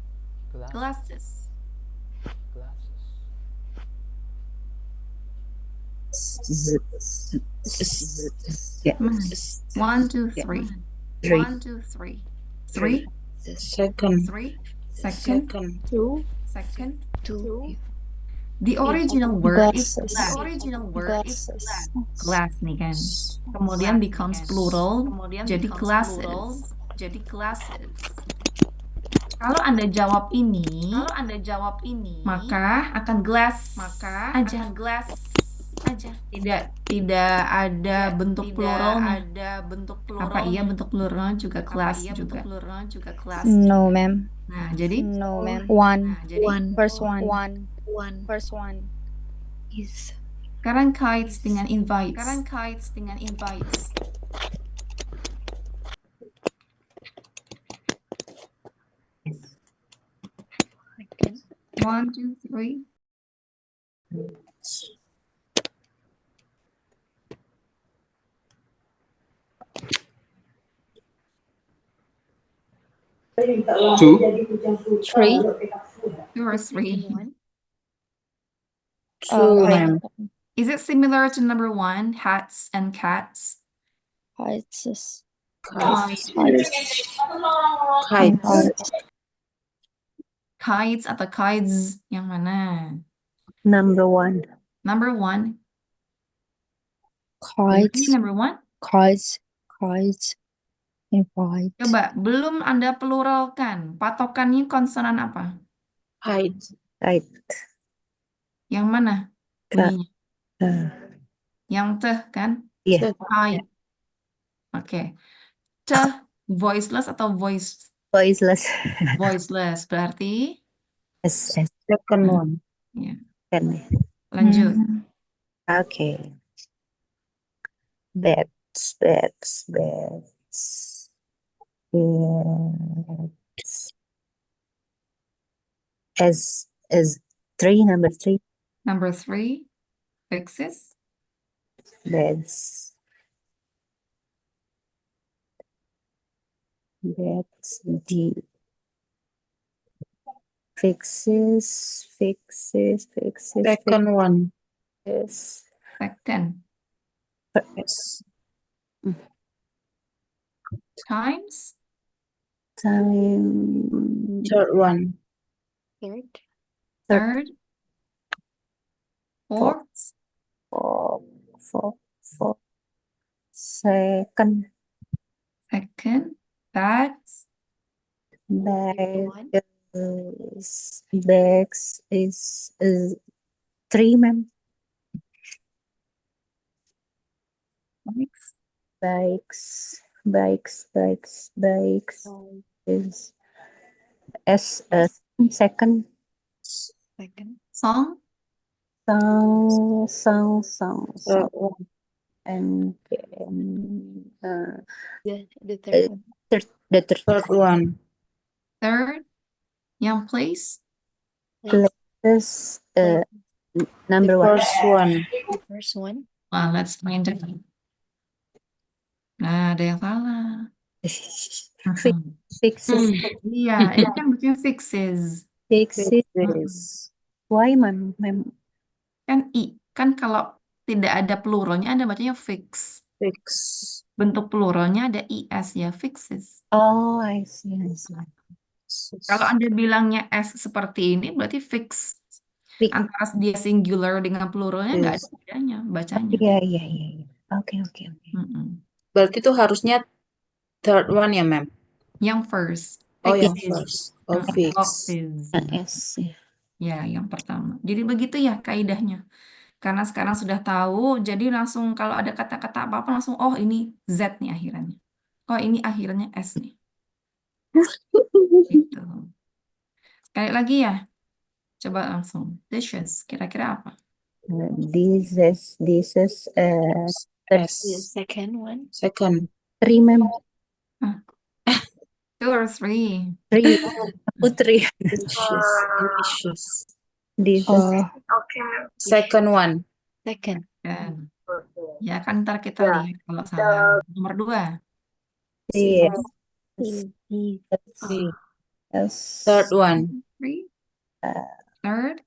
Yeah. 1, 2, 3. 3. Second. 2. The original word is Glasses. glass nih kan. Kemudian becomes plural, jadi glasses. Kalau Anda jawab ini, maka akan glass aja. Tidak ada bentuk pluralnya. Apa iya bentuk plural juga glass juga? No, ma'am. Nah, jadi One. First one. Is sekarang kites dengan invites. 1, 2, 3. Two. 3. 2 or 3. Ma'am. Is it similar to number 1, hats and cats? Kites. Kites atau kites yang mana? Number 1. Number 1. Kites. Ini number 1. Invite. Coba, belum Anda pluralkan. Patokannya konsonan apa? Kite. Yang mana bunyinya? Yang teh kan? Iya. Kite. Oke. Teh voiceless atau voiced? Voiceless. Voiceless berarti S. Second one. ya. Kan. Lanjut. Okay. Beds. As 3, number 3. Number 3, fixes. Beds. D. Fixes. Second one. Yes. Second. Yes. Times. Time. Third one. Third. Fourth. Four. Second. Second, bags. Bag bags is 3, ma'am. Next. Bikes is S second. Second. Song. Song Third one. and The third one. the Third one. Third, yang place. places number one. First one. The first one. Well, let's find it. Nah, ada yang salah. Fixes. Iya, ini kan bacanya fixes. Fixes. This. Why, ma'am? Kan I. Kan kalau tidak ada pluralnya ada bacanya fix. Fix. Bentuk pluralnya ada IS ya, fixes. Oh, I see. Kalau Anda bilangnya S seperti ini berarti fix. Fix. Antara dia singular dengan pluralnya nggak ada bedanya bacanya. Iya. Oke. Mm-mm. Berarti itu harusnya third one ya, ma'am? Yang first. Oh, yang Fixes. first. Oh, fix. Boxes. S. Ya, yang pertama. Jadi begitu ya kaidahnya. Karena sekarang sudah tahu, jadi langsung kalau ada kata-kata apa-apa langsung, oh ini Z nih akhirannya. Oh ini akhirnya S nih. Gitu. Sekali lagi ya. Coba langsung. Dishes. Kira-kira apa? This is S. The second one. Second. 3, ma'am. 2 or 3? 3. 3. Dishes. This is Second one. Second. Dan, ya kan ntar kita lihat kalau salah. Nomor 2. yes. Third one. 3. Third.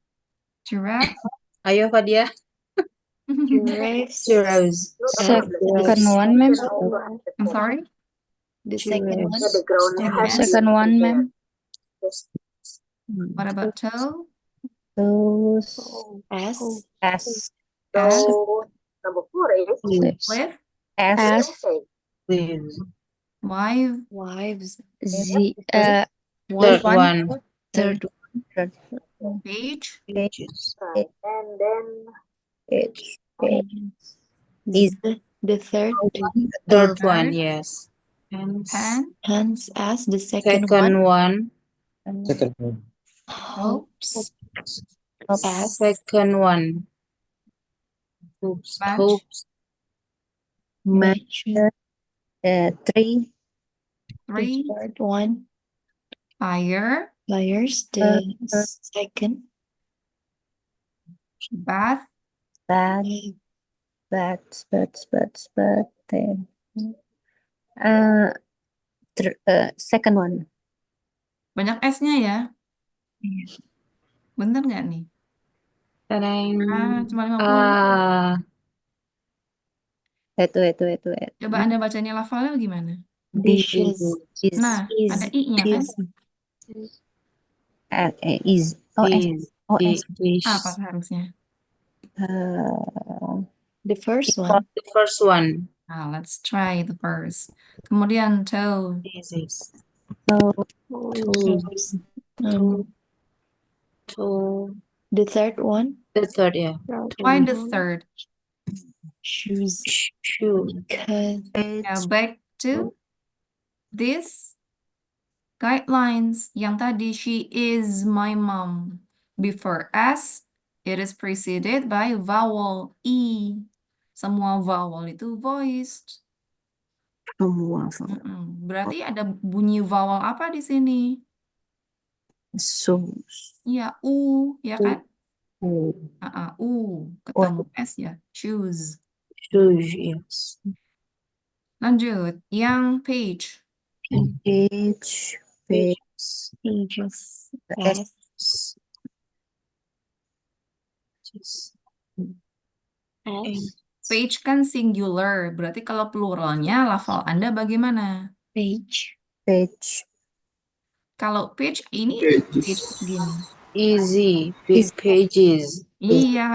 Giraffe. Ayo, Fadia. Giraffes. Giraffes. Second one, ma'am. I'm sorry? The second one. Second one, ma'am. What about toe? Those S. S. And Yes. with? S. Lives. Wife. Wives. Z. Third one. Third Page. Pages. H. is the third. Third one, yes. Pen. Hands as the second Second one. one. Second one. Hopes. S. Second one. Hoops. Match. Hoops. Match. 3. 3. The third one. Fire. Pliers. The second. Bath. But second one. Banyak S-nya ya. Bener nggak nih? Tadang. Cuma 50. Itu. Coba Anda bacanya lafalnya gimana? Dishes. Nah, ada I-nya kan? Is. Oh, S. Oh, S. Apa seharusnya? The first one. The first one. Nah, let's try the first. Kemudian toe. To The third one. the third, yeah. Why the third? Shoes. Shoe. Because Now back to this guidelines. Yang tadi, she is my mom. Before S, it is preceded by vowel E. Semua vowel itu voiced. Berarti ada bunyi vowel apa di sini? So. Iya, U, ya kan? U, ketemu S ya, choose. Shoes, yes. Lanjut, yang page. Page. pages. S. S. Page kan singular, berarti kalau pluralnya lafal Anda bagaimana? Page. Kalau page ini Pages. page gini. Easy. Big pages. Iya.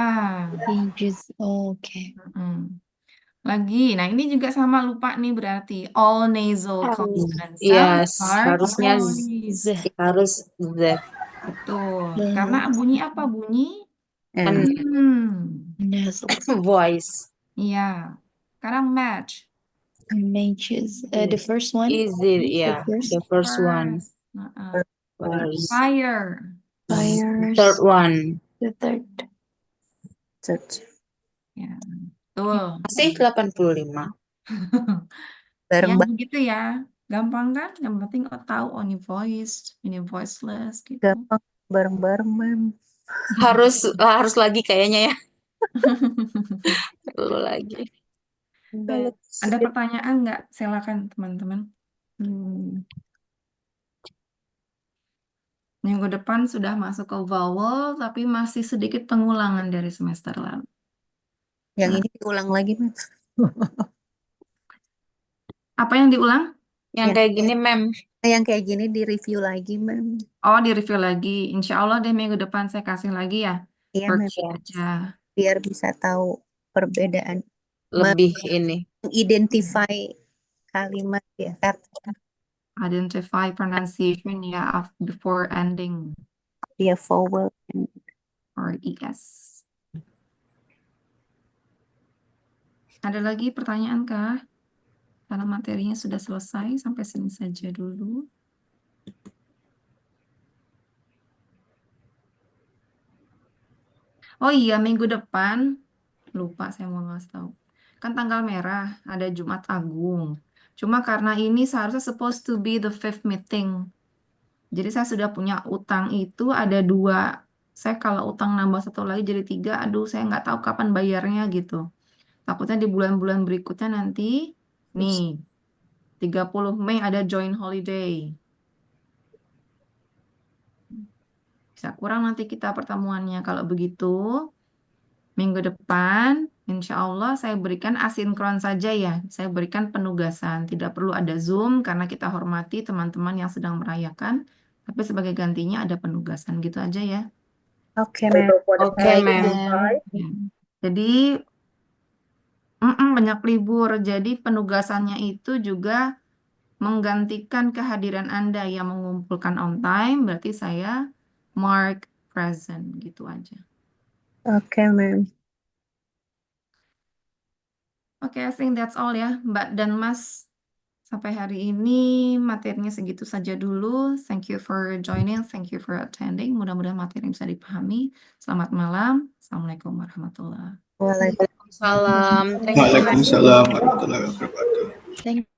Pages. Okay. Mm-mm. Lagi. Nah, ini juga sama lupa nih berarti. All nasal consonant Yes, sounds are harusnya voiced. harus Z. Betul. Karena bunyi apa? Bunyi And Nasal Voice. Iya. Sekarang match. matches. The first one. Easy, yeah. The first one. Heeh. First. Fire. Fires. Third one. The third. Ya. Betul. Masih 85. Ya, bareng begitu ya. Gampang kan? Yang penting tahu ini voiced, ini voiceless gitu. gampang bareng-bareng, Mem. Harus lagi kayaknya ya. Perlu lagi. Ada pertanyaan nggak? Silakan teman-teman. Minggu depan sudah masuk ke vowel, tapi masih sedikit pengulangan dari semester lalu. Yang ini diulang lagi, Mem. Apa yang diulang? Yang Ya. kayak gini, Mem. Yang kayak gini di-review lagi, Mem. Oh, di-review lagi. Insya Allah deh minggu depan saya kasih lagi ya. Iya, Mem. Worksheet aja. Biar bisa tahu perbedaan. Lebih ini. Identify kalimat ya, kata Identify pronunciation ya before ending dia vowel. or es. Ada lagi pertanyaan kah? Karena materinya sudah selesai, sampai sini saja dulu. Oh iya, minggu depan, lupa saya mau ngasih tahu. Kan tanggal merah, ada Jumat Agung. Cuma karena ini seharusnya supposed to be the 5th meeting. Jadi saya sudah punya utang itu ada 2. Saya kalau utang nambah 1 lagi jadi 3, aduh saya nggak tahu kapan bayarnya gitu. Takutnya di bulan-bulan berikutnya nanti, nih, 30 Mei ada joint holiday. Bisa kurang nanti kita pertemuannya. Kalau begitu, minggu depan, insya Allah saya berikan asinkron saja ya. Saya berikan penugasan. Tidak perlu ada Zoom karena kita hormati teman-teman yang sedang merayakan. Tapi sebagai gantinya ada penugasan gitu aja ya. Oke, Mem. Oke, Mem. Ya. Jadi, banyak libur. Jadi penugasannya itu juga menggantikan kehadiran Anda yang mengumpulkan on time. Berarti saya mark present gitu aja. Oke, Mem. Oke, I think that's all ya, Mbak dan Mas. Sampai hari ini materinya segitu saja dulu. Thank you for joining, thank you for attending. Mudah-mudahan materi bisa dipahami. Selamat malam. Assalamualaikum warahmatullahi wabarakatuh. Waalaikumsalam. Salam. Thank you, Mem. Waalaikumsalam warahmatullahi wabarakatuh. Thank